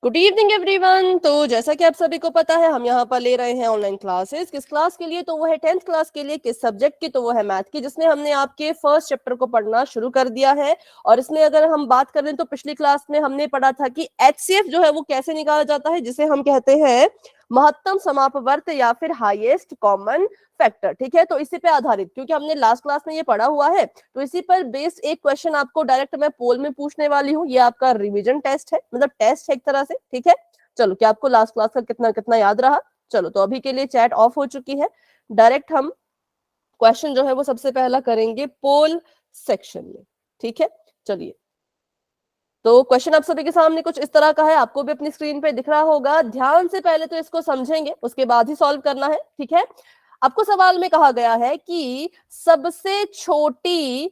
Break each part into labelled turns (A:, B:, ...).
A: Good evening everyone. तो जैसा कि आप सभी को पता है, हम यहाँ पर ले रहे हैं ऑनलाइन क्लासेस। किस क्लास के लिए? तो वो है 10th क्लास के लिए। किस सब्जेक्ट की? तो वो है मैथ की, जिसमें हमने आपके फर्स्ट चैप्टर को पढ़ना शुरू कर दिया है। और इसमें अगर हम बात करें तो पिछली क्लास में हमने पढ़ा था कि एचसीएफ जो है वो कैसे निकाला जाता है, जिसे हम कहते हैं महत्तम समापवर्त या फिर हाईएस्ट कॉमन फैक्टर। ठीक है, तो इसी पे आधारित, क्योंकि हमने लास्ट क्लास में ये पढ़ा हुआ है, तो इसी पर बेस्ड एक क्वेश्चन आपको डायरेक्ट मैं पोल में पूछने वाली हूँ। ये आपका रिवीजन टेस्ट है, मतलब टेस्ट है एक तरह से। ठीक है, चलो, क्या आपको लास्ट क्लास का कितना कितना याद रहा? चलो, तो अभी के लिए चैट ऑफ हो चुकी है। डायरेक्ट हम क्वेश्चन जो है वो सबसे पहला करेंगे पोल सेक्शन में। ठीक है, चलिए। तो क्वेश्चन आप सभी के सामने कुछ इस तरह का है, आपको भी अपनी स्क्रीन पे दिख रहा होगा। ध्यान से पहले तो इसको समझेंगे, उसके बाद ही सॉल्व करना है। ठीक है, आपको सवाल में कहा गया है कि सबसे छोटी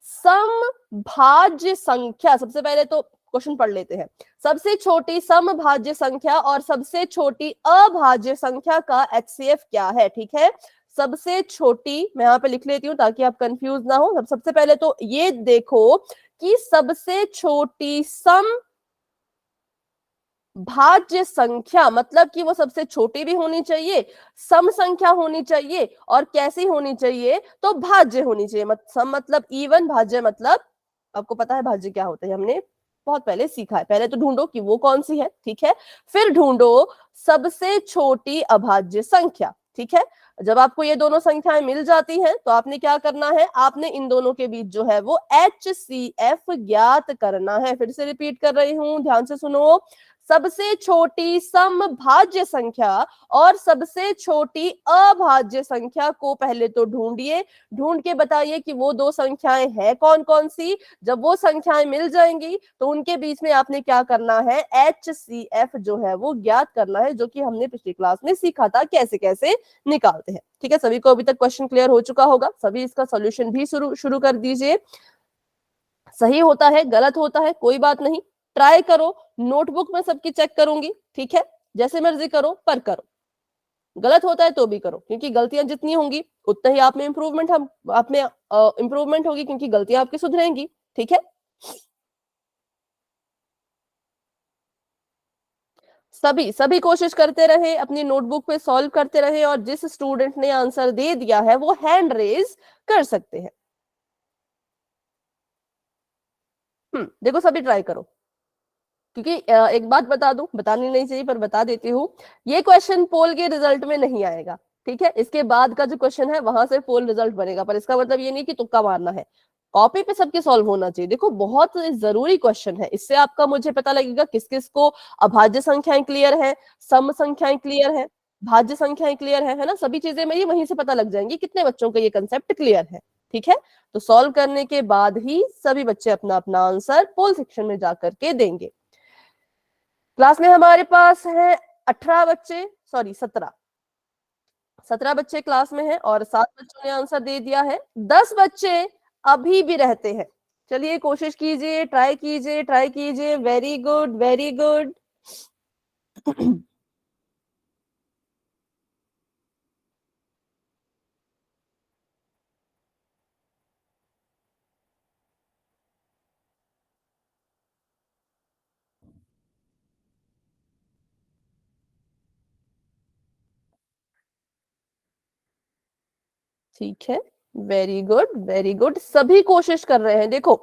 A: समभाज्य संख्या, सबसे पहले तो क्वेश्चन पढ़ लेते हैं। सबसे छोटी समभाज्य संख्या और सबसे छोटी अभाज्य संख्या का एचसीएफ क्या है? ठीक है, सबसे छोटी मैं यहाँ पे लिख लेती हूँ ताकि आप कंफ्यूज ना हो। सबसे पहले तो ये देखो कि सबसे छोटी सम भाज्य संख्या मतलब कि वो सबसे छोटी भी होनी चाहिए, सम संख्या होनी चाहिए, और कैसी होनी चाहिए? तो भाज्य होनी चाहिए। सम मतलब इवन, भाज्य मतलब आपको पता है भाज्य क्या होता है, हमने बहुत पहले सीखा है। पहले तो ढूंढो कि वो कौन सी है। ठीक है, फिर ढूंढो सबसे छोटी अभाज्य संख्या। ठीक है, जब आपको ये दोनों संख्याएं मिल जाती हैं तो आपने क्या करना है? आपने इन दोनों के बीच जो है वो एचसीएफ ज्ञात करना है। फिर से रिपीट कर रही हूं, ध्यान से सुनो। सबसे छोटी समभाज्य संख्या और सबसे छोटी अभाज्य संख्या को पहले तो ढूंढिए, ढूंढ के बताइए कि वो दो संख्याएं हैं कौन कौन सी। जब वो संख्याएं मिल जाएंगी तो उनके बीच में आपने क्या करना है? एचसीएफ जो है वो ज्ञात करना है, जो कि हमने पिछली क्लास में सीखा था कैसे कैसे निकालते हैं। ठीक है, सभी को अभी तक क्वेश्चन क्लियर हो चुका होगा? सभी इसका सॉल्यूशन भी शुरू कर दीजिए। सही होता है, गलत होता है, कोई बात नहीं, ट्राई करो। नोटबुक में सबकी चेक करूंगी। ठीक है, जैसे मर्जी करो, पर करो। गलत होता है तो भी करो, क्योंकि गलतियां जितनी होंगी उतना ही आप में इंप्रूवमेंट होगी, क्योंकि गलतियां आपकी सुधरेंगी। ठीक है, सभी कोशिश करते रहे, अपनी नोटबुक पे सॉल्व करते रहे, और जिस स्टूडेंट ने आंसर दे दिया है वो हैंड रेज कर सकते हैं। देखो, सभी ट्राई करो, क्योंकि एक बात बता दूं, बतानी नहीं चाहिए पर बता देती हूँ, ये क्वेश्चन पोल के रिजल्ट में नहीं आएगा। ठीक है, इसके बाद का जो क्वेश्चन है वहां से पोल रिजल्ट बनेगा, पर इसका मतलब ये नहीं कि तुक्का मारना है। कॉपी पे सबके सॉल्व होना चाहिए। देखो, बहुत जरूरी क्वेश्चन है, इससे आपका मुझे पता लगेगा किस किस को अभाज्य संख्याएं क्लियर है, सम संख्याएं क्लियर है, भाज्य संख्याएं क्लियर है ना। सभी चीजें मेरी वहीं से पता लग जाएंगी कितने बच्चों का ये कंसेप्ट क्लियर है। ठीक है, तो सॉल्व करने के बाद ही सभी बच्चे अपना अपना आंसर पोल सेक्शन में जाकर के देंगे। क्लास में हमारे पास है 18 बच्चे, सॉरी 17 बच्चे क्लास में हैं, और 7 बच्चों ने आंसर दे दिया है। 10 बच्चे अभी भी रहते हैं। चलिए, कोशिश कीजिए, ट्राई कीजिए, ट्राई कीजिए। Very good, very good. ठीक है, वेरी गुड, वेरी गुड। सभी कोशिश कर रहे हैं। देखो,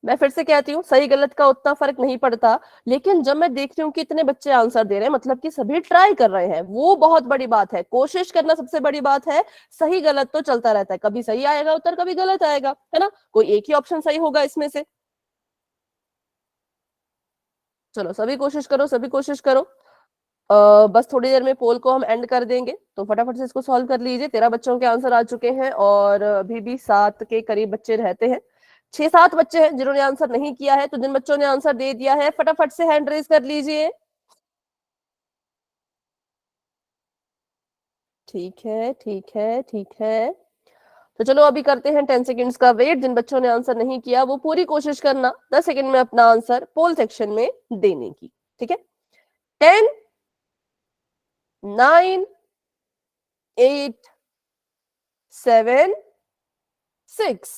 A: मैं फिर से कहती हूँ, सही गलत का उतना फर्क नहीं पड़ता, लेकिन जब मैं देखती हूँ कि इतने बच्चे आंसर दे रहे हैं, मतलब कि सभी ट्राई कर रहे हैं, वो बहुत बड़ी बात है। कोशिश करना सबसे बड़ी बात है। सही गलत तो चलता रहता है, कभी सही आएगा उत्तर, कभी गलत आएगा, है ना। कोई एक ही ऑप्शन सही होगा इसमें से। चलो, सभी कोशिश करो, सभी कोशिश करो। बस थोड़ी देर में पोल को हम एंड कर देंगे, तो फटाफट से इसको सॉल्व कर लीजिए। 13 बच्चों के आंसर आ चुके हैं, और अभी भी 7 के करीब बच्चे रहते हैं। 6-7 बच्चे हैं जिन्होंने आंसर नहीं किया है, तो जिन बच्चों ने आंसर दे दिया है फटाफट से हैंड रेज कर लीजिए। ठीक है, ठीक है, ठीक है। तो चलो, अभी करते हैं 10 सेकेंड्स का वेट। जिन बच्चों ने आंसर नहीं किया वो पूरी कोशिश करना 10 सेकेंड में अपना आंसर पोल सेक्शन में देने की। ठीक है, 10, 9, 8, 7, 6,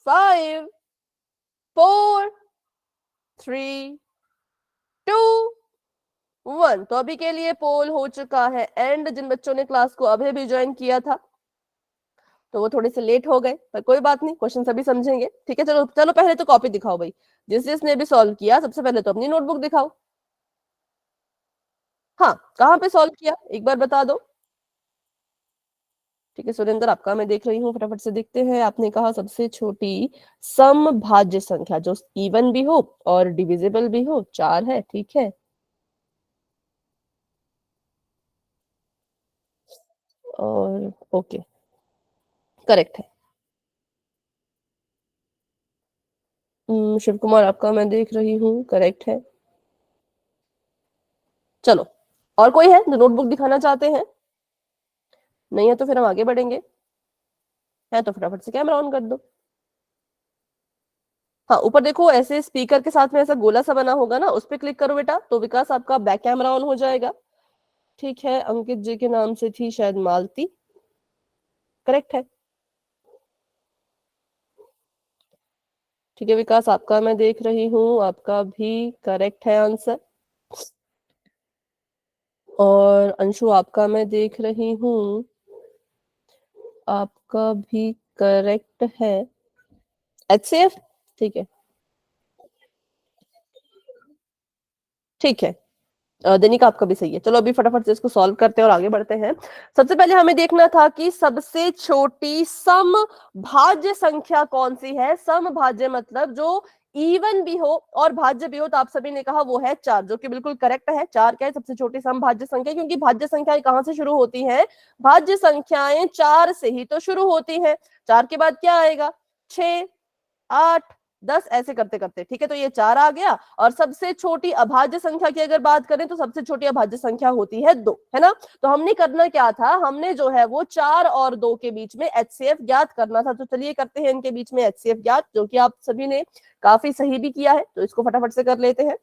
A: 5, 4, 3 2 1। तो अभी के लिए पोल हो चुका है एंड। जिन बच्चों ने क्लास को अभी भी ज्वाइन किया था तो वो थोड़े से लेट हो गए, पर कोई बात नहीं, क्वेश्चन सभी समझेंगे। ठीक है, चलो चलो पहले तो कॉपी दिखाओ भाई। जिसने भी सॉल्व किया सबसे पहले तो अपनी नोटबुक दिखाओ। हाँ, कहाँ पे सॉल्व किया एक बार बता दो। ठीक है सुरेंद्र, आपका मैं देख रही हूँ, फटाफट से देखते हैं। आपने कहा सबसे छोटी समभाज्य संख्या जो इवन भी हो और डिविजिबल भी हो 4 है। ठीक है, और ओके, करेक्ट है। शिव कुमार, आपका मैं देख रही हूँ, करेक्ट है। चलो, और कोई है जो नोटबुक दिखाना चाहते हैं? नहीं है तो फिर हम आगे बढ़ेंगे। है तो फटाफट से कैमरा ऑन कर दो। हाँ, ऊपर देखो, ऐसे स्पीकर के साथ में ऐसा गोला सा बना होगा ना, उस पर क्लिक करो बेटा, तो विकास आपका बैक कैमरा ऑन हो जाएगा। ठीक है, अंकित जी के नाम से थी शायद मालती, करेक्ट है। ठीक है विकास, आपका मैं देख रही हूँ, आपका भी करेक्ट है आंसर। और अंशु, आपका मैं देख रही हूँ, आपका भी करेक्ट है। HCF, ठीक है। ठीक है, दैनिक आपका भी सही है। चलो अभी फटाफट से इसको सॉल्व करते हैं और आगे बढ़ते हैं। सबसे पहले हमें देखना था कि सबसे छोटी समभाज्य संख्या कौन सी है। समभाज्य मतलब जो इवन भी हो और भाज्य भी हो, तो आप सभी ने कहा वो है 4, जो कि बिल्कुल करेक्ट है। 4 क्या है, सबसे छोटी समभाज्य संख्या, क्योंकि भाज्य संख्याएं कहां से शुरू होती हैं? भाज्य संख्याएं 4 से ही तो शुरू होती हैं। 4 के बाद क्या आएगा? 6, 8, 10, ऐसे करते करते। ठीक है, तो ये 4 आ गया। और सबसे छोटी अभाज्य संख्या की अगर बात करें तो सबसे छोटी अभाज्य संख्या होती है 2, है ना। तो हमने करना क्या था, हमने जो है वो 4 और 2 के बीच में HCF ज्ञात करना था। तो चलिए करते हैं इनके बीच में HCF ज्ञात, जो कि आप सभी ने काफी सही भी किया है, तो इसको फटाफट से कर लेते हैं।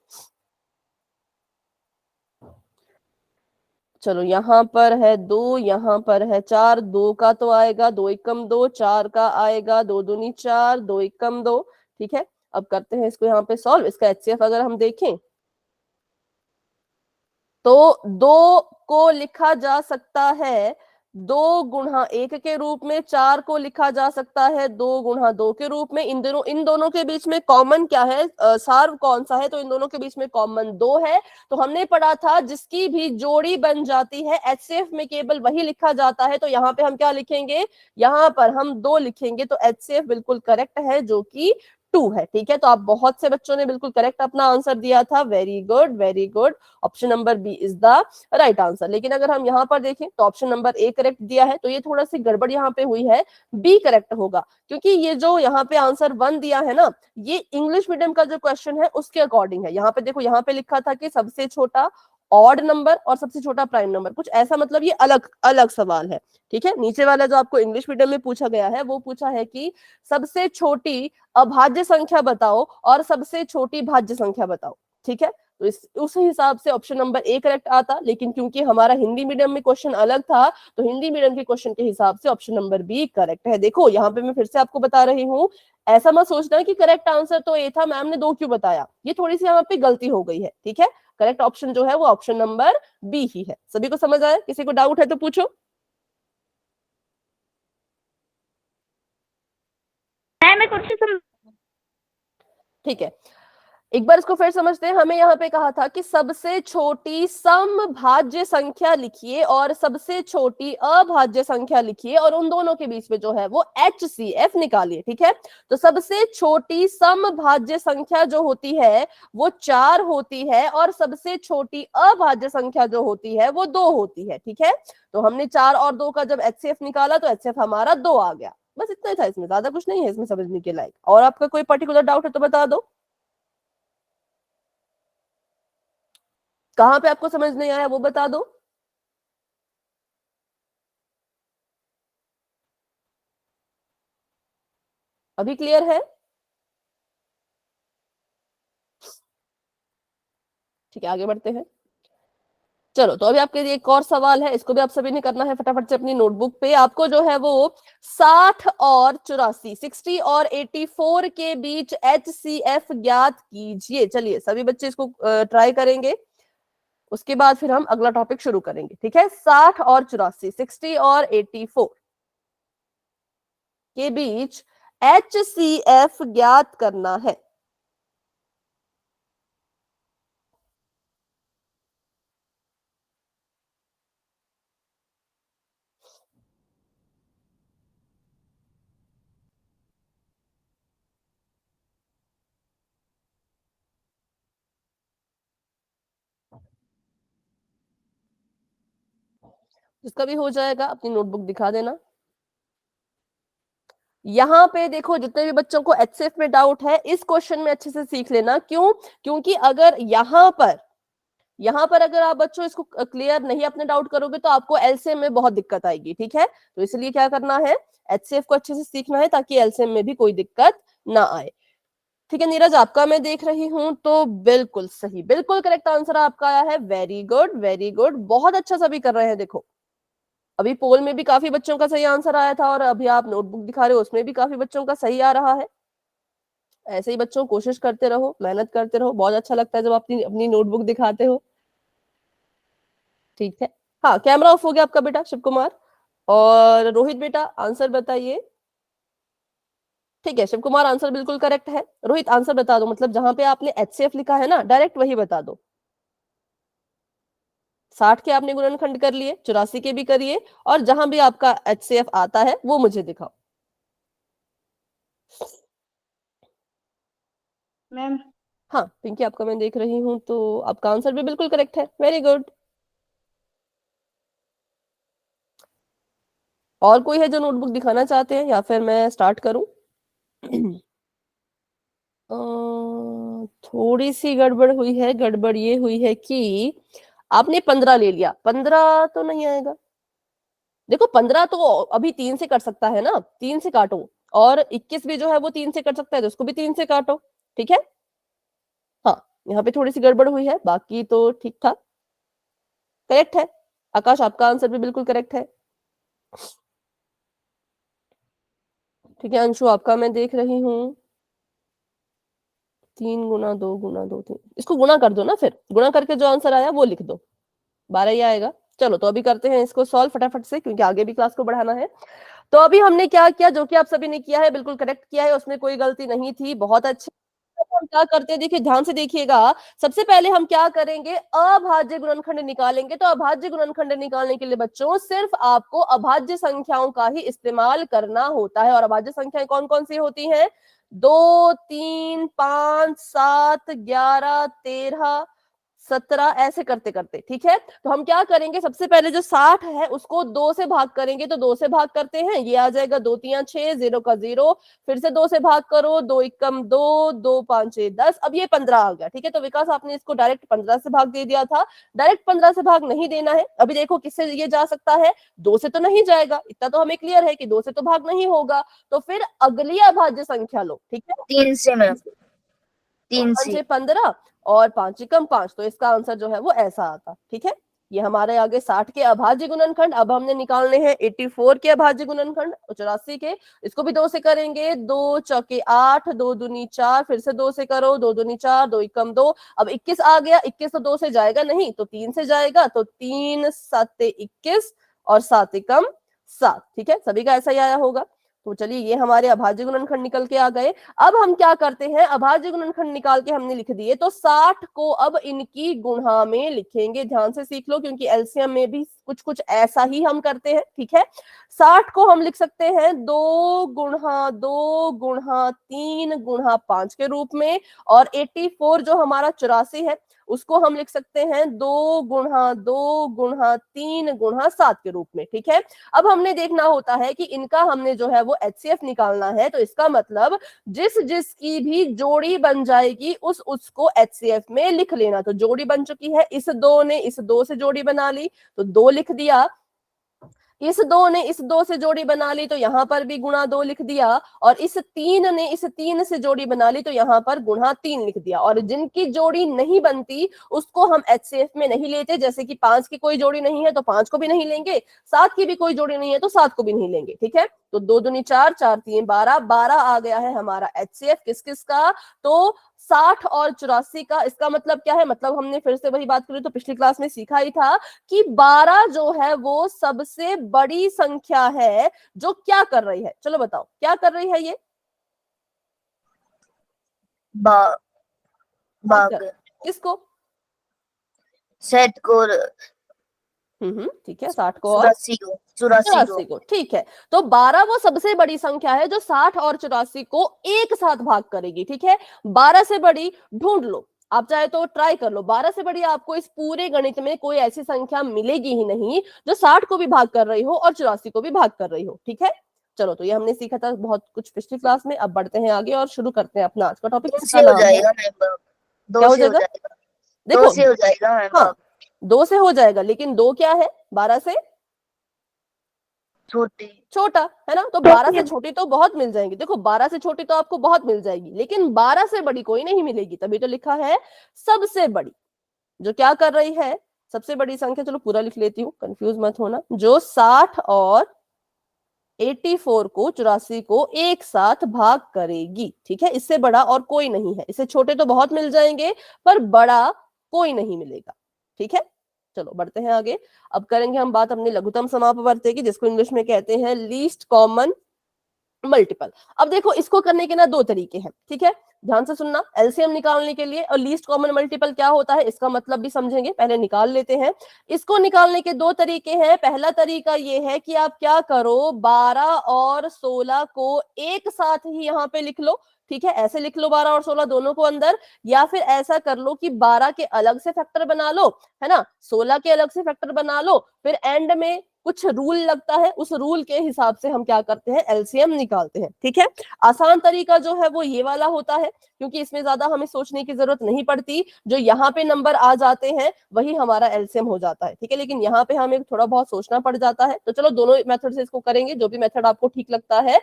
A: चलो, यहाँ पर है 2, यहाँ पर है 4। 2 का तो आएगा 2 एकम 2, 4 का आएगा 2 दूनी 4, 2 एकम 2। ठीक है, अब करते हैं इसको यहाँ पे सॉल्व। इसका HCF अगर हम देखें तो 2 को लिखा जा सकता है 2 गुणा 1 के रूप में, 4 को लिखा जा सकता है 2 गुणा 2 के रूप में। इन दोनों के बीच में कॉमन क्या है, सार्व कौन सा है? तो इन दोनों के बीच में कॉमन 2 है। तो हमने पढ़ा था जिसकी भी जोड़ी बन जाती है HCF में केवल वही लिखा जाता है। तो यहाँ पे हम क्या लिखेंगे? यहाँ पर हम 2 लिखेंगे। तो HCF बिल्कुल करेक्ट है, जो कि 2 है। ठीक है, तो आप बहुत से बच्चों ने बिल्कुल करेक्ट अपना आंसर दिया था। Very good, very good. Option number B is the right answer. लेकिन अगर हम यहाँ पर देखें तो ऑप्शन नंबर ए करेक्ट दिया है, तो ये थोड़ा सी गड़बड़ यहाँ पे हुई है। बी करेक्ट होगा, क्योंकि ये जो यहाँ पे आंसर 1 दिया है ना, ये इंग्लिश मीडियम का जो क्वेश्चन है उसके अकॉर्डिंग है। यहाँ पे देखो, यहाँ पे लिखा था कि सबसे छोटा ऑड नंबर और सबसे छोटा प्राइम नंबर, कुछ ऐसा, मतलब ये अलग अलग सवाल है। ठीक है, नीचे वाला जो आपको इंग्लिश मीडियम में पूछा गया है वो पूछा है कि सबसे छोटी अभाज्य संख्या बताओ और सबसे छोटी भाज्य संख्या बताओ। ठीक है, तो उस हिसाब से ऑप्शन नंबर ए करेक्ट आता। लेकिन क्योंकि हमारा हिंदी मीडियम में क्वेश्चन अलग था, तो हिंदी मीडियम के क्वेश्चन के हिसाब से ऑप्शन नंबर बी करेक्ट है। देखो यहाँ पे मैं फिर से आपको बता रही हूँ, ऐसा मत सोचना कि करेक्ट आंसर तो ए था, मैम ने 2 क्यों बताया। ये थोड़ी सी यहाँ पे गलती हो गई है। ठीक है, करेक्ट ऑप्शन जो है वो ऑप्शन नंबर बी ही है। सभी को समझ आया? किसी को डाउट है तो पूछो।
B: मैं कुछ समझ।
A: ठीक है, एक बार इसको फिर समझते हैं। हमें यहाँ पे कहा था कि सबसे छोटी समभाज्य संख्या लिखिए और सबसे छोटी अभाज्य संख्या लिखिए, और उन दोनों के बीच में जो है वो HCF निकालिए। ठीक है, तो सबसे छोटी समभाज्य संख्या जो होती है वो 4 होती है, और सबसे छोटी अभाज्य संख्या जो होती है वो 2 होती है। ठीक है, तो हमने 4 और 2 का जब HCF निकाला तो HCF हमारा 2 आ गया। बस इतना ही था, इसमें ज्यादा कुछ नहीं है इसमें समझने के लायक। और आपका कोई पर्टिकुलर डाउट है तो बता दो। कहां पे आपको समझ नहीं आया वो बता दो। अभी क्लियर है? ठीक है, आगे बढ़ते हैं। चलो, तो अभी आपके लिए एक और सवाल है, इसको भी आप सभी ने करना है फटाफट से अपनी नोटबुक पे। आपको जो है वो 60 और 84, 60 और 84 के बीच HCF ज्ञात कीजिए। चलिए सभी बच्चे इसको ट्राई करेंगे, उसके बाद फिर हम अगला टॉपिक शुरू करेंगे, ठीक है। 60 और 84, 60 और 84 के बीच HCF ज्ञात करना है। जिसका भी हो जाएगा अपनी नोटबुक दिखा देना। यहाँ पे देखो, जितने भी बच्चों को HCF में डाउट है, इस क्वेश्चन में अच्छे से सीख लेना। क्यों? क्योंकि अगर यहाँ पर अगर आप बच्चों इसको क्लियर नहीं अपने डाउट करोगे तो आपको एलसीएम में बहुत दिक्कत आएगी, ठीक है। तो इसलिए क्या करना है, HCF को अच्छे से सीखना है ताकि एलसीएम में भी कोई दिक्कत ना आए, ठीक है। नीरज, आपका मैं देख रही हूं तो बिल्कुल सही, बिल्कुल करेक्ट आंसर आपका आया है। वेरी गुड, वेरी गुड, बहुत अच्छा सभी कर रहे हैं। देखो अभी पोल में भी काफी बच्चों का सही आंसर आया था और अभी आप नोटबुक दिखा रहे हो, उसमें भी काफी बच्चों का सही आ रहा है। ऐसे ही बच्चों कोशिश करते रहो, मेहनत करते रहो, बहुत अच्छा लगता है जब अपनी अपनी नोटबुक दिखाते हो, ठीक है। हाँ, कैमरा ऑफ हो गया आपका बेटा शिव कुमार। और रोहित बेटा आंसर बताइए। ठीक है, शिव कुमार आंसर बिल्कुल करेक्ट है। रोहित आंसर बता दो, मतलब जहां पे आपने HCF लिखा है ना, डायरेक्ट वही बता दो। 60 के आपने गुणनखंड कर लिए, 84 के भी करिए, और जहां भी आपका HCF आता है वो मुझे दिखाओ।
B: मैम
A: हाँ पिंकी, आपका मैं देख रही हूँ तो आपका आंसर भी बिल्कुल करेक्ट है। Very good. और कोई है जो नोटबुक दिखाना चाहते हैं या फिर मैं स्टार्ट करूं? थोड़ी सी गड़बड़ हुई है। गड़बड़ ये हुई है कि आपने 15 ले लिया, 15 तो नहीं आएगा। देखो 15 तो अभी 3 से कट सकता है ना, 3 से काटो। और 21 भी जो है वो 3 से कट सकता है, तो उसको भी 3 से काटो, ठीक है। हाँ, यहाँ पे थोड़ी सी गड़बड़ हुई है, बाकी तो ठीक ठाक करेक्ट है। आकाश, आपका आंसर भी बिल्कुल करेक्ट है, ठीक है। अंशु, आपका मैं देख रही हूँ 3 गुना 2 गुना 2 3, इसको गुना कर दो ना, फिर गुना करके जो आंसर आया वो लिख दो, 12 ही आएगा। चलो, तो अभी करते हैं इसको सॉल्व फटाफट से, क्योंकि आगे भी क्लास को बढ़ाना है। तो अभी हमने क्या किया, जो कि आप सभी ने किया है बिल्कुल करेक्ट किया है, उसमें कोई गलती नहीं थी, बहुत अच्छे। तो हम क्या करते हैं, देखिए ध्यान से देखिएगा। सबसे पहले हम क्या करेंगे, अभाज्य गुणनखंड निकालेंगे। तो अभाज्य गुणनखंड निकालने के लिए बच्चों सिर्फ आपको अभाज्य संख्याओं का ही इस्तेमाल करना होता है। और अभाज्य संख्याएं कौन कौन सी होती हैं? 2, 3, 5, 7, 11, 13, 17, ऐसे करते करते, ठीक है। तो हम क्या करेंगे, सबसे पहले जो 60 है उसको 2 से भाग करेंगे। तो 2 से भाग करते हैं, ये आ जाएगा 2 3 6, 0 का 0, फिर से 2 से भाग करो, 2 एकम 2, 2 5 6 10, अब ये 15 आ गया, ठीक है। तो विकास आपने इसको डायरेक्ट 15 से भाग दे दिया था, डायरेक्ट 15 से भाग नहीं देना है। अभी देखो किससे ये जा सकता है, 2 से तो नहीं जाएगा, इतना तो हमें क्लियर है कि 2 से तो भाग नहीं होगा। तो फिर अगली अभाज्य संख्या लो, ठीक है।
B: 3 से मैम, 3 से
A: 15 और 5 एकम 5, तो इसका आंसर जो है वो ऐसा आता, ठीक है। ये हमारे आगे 60 के अभाज्य गुणनखंड। अब हमने निकालने हैं 84 के अभाज्य गुणनखंड, 84 के। इसको भी 2 से करेंगे, 2 चौके 8, 2 दूनी 4, फिर से 2 से करो, 2 दूनी 4, 2 एकम 2। अब 21 आ गया, 21 तो 2 से जाएगा नहीं, तो 3 से जाएगा। तो 3 7 21 और 7 एकम 7, ठीक है। सभी का ऐसा ही आया होगा। तो चलिए, ये हमारे अभाज्य गुणनखंड निकल के आ गए। अब हम क्या करते हैं, अभाज्य गुणनखंड निकाल के हमने लिख दिए, तो 60 को अब इनकी गुणा में लिखेंगे। ध्यान से सीख लो, क्योंकि एलसीएम में भी कुछ कुछ ऐसा ही हम करते हैं, ठीक है। 60 को हम लिख सकते हैं 2 गुणा 2 गुणा 3 गुणा 5 के रूप में। और 84 जो हमारा 84 है, उसको हम लिख सकते हैं 2 गुणा 2 गुणा 3 गुणा 7 के रूप में, ठीक है। अब हमने देखना होता है कि इनका हमने जो है वो HCF निकालना है। तो इसका मतलब जिस जिसकी भी जोड़ी बन जाएगी उसको HCF में लिख लेना। तो जोड़ी बन चुकी है, इस 2 ने इस 2 से जोड़ी बना ली, तो 2 लिख दिया। इस 2 ने इस 2 से जोड़ी बना ली तो यहाँ पर भी गुणा 2 लिख दिया, और इस 3 ने इस 3 से जोड़ी बना ली तो यहाँ पर गुणा 3 लिख दिया। और जिनकी जोड़ी नहीं बनती उसको हम HCF में नहीं लेते, जैसे कि 5 की कोई जोड़ी नहीं है तो 5 को भी नहीं लेंगे, 7 की भी कोई जोड़ी नहीं है तो 7 को भी नहीं लेंगे। ठीक है, तो 2 दूनी 4, 4 3 12, 12 आ गया है हमारा HCF किस किस का, तो 60 और 84 का। इसका मतलब क्या है, मतलब हमने फिर से वही बात करी तो पिछली क्लास में सीखा ही था कि 12 जो है वो सबसे बड़ी संख्या है जो क्या कर रही है, चलो बताओ क्या कर रही है ये,
B: भाग
A: किसको,
B: सेट को,
A: ठीक है, 60 को और
B: 84
A: को, ठीक है। तो 12 वो सबसे बड़ी संख्या है जो 60 और 84 को एक साथ भाग करेगी। ठीक है, 12 से बड़ी ढूंढ लो, आप चाहे तो ट्राई कर लो, 12 से बड़ी आपको इस पूरे गणित में कोई ऐसी संख्या मिलेगी ही नहीं जो 60 को भी भाग कर रही हो और 84 को भी भाग कर रही हो। ठीक है, चलो, तो ये हमने सीखा था बहुत कुछ पिछली क्लास में। अब बढ़ते हैं आगे और शुरू करते हैं अपना आज का टॉपिक।
B: क्या हो जाएगा?
A: क्या हो जाएगा? देखो,
B: 2 से हो जाएगा मैम।
A: हाँ, 2 से हो जाएगा, लेकिन 2 क्या है, 12 से छोटा है ना, तो 12 से छोटी तो बहुत मिल जाएंगी। देखो, 12 से छोटी तो आपको बहुत मिल जाएगी, लेकिन 12 से बड़ी कोई नहीं मिलेगी, तभी तो लिखा है सबसे बड़ी, जो क्या कर रही है, सबसे बड़ी संख्या। चलो पूरा लिख लेती हूँ, कंफ्यूज मत होना, जो 60 और 84 को 84 को एक साथ भाग करेगी। ठीक है, इससे बड़ा और कोई नहीं है, इससे छोटे तो बहुत मिल जाएंगे पर बड़ा कोई नहीं मिलेगा। ठीक है, चलो बढ़ते हैं आगे। अब करेंगे हम बात अपने लघुत्तम समापवर्ती की, जिसको इंग्लिश में कहते हैं लीस्ट कॉमन मल्टीपल। अब देखो, इसको करने के ना 2 तरीके हैं। ठीक है, ध्यान से सुनना, एलसीएम निकालने के लिए और लीस्ट कॉमन मल्टीपल क्या होता है इसका मतलब भी समझेंगे, पहले निकाल लेते हैं। इसको निकालने के 2 तरीके हैं। पहला तरीका ये है कि आप क्या करो, 12 और 16 को एक साथ ही यहाँ पे लिख लो। ठीक है, ऐसे लिख लो 12 और 16 दोनों को अंदर, या फिर ऐसा कर लो कि 12 के अलग से फैक्टर बना लो, है ना, 16 के अलग से फैक्टर बना लो, फिर एंड में कुछ रूल लगता है, उस रूल के हिसाब से हम क्या करते हैं, एलसीएम निकालते हैं। ठीक है, आसान तरीका जो है वो ये वाला होता है, क्योंकि इसमें ज्यादा हमें सोचने की जरूरत नहीं पड़ती, जो यहाँ पे नंबर आ जाते हैं वही हमारा एलसीएम हो जाता है। ठीक है, लेकिन यहाँ पे हमें थोड़ा बहुत सोचना पड़ जाता है। तो चलो दोनों मेथड से इसको करेंगे, जो भी मेथड आपको ठीक लगता है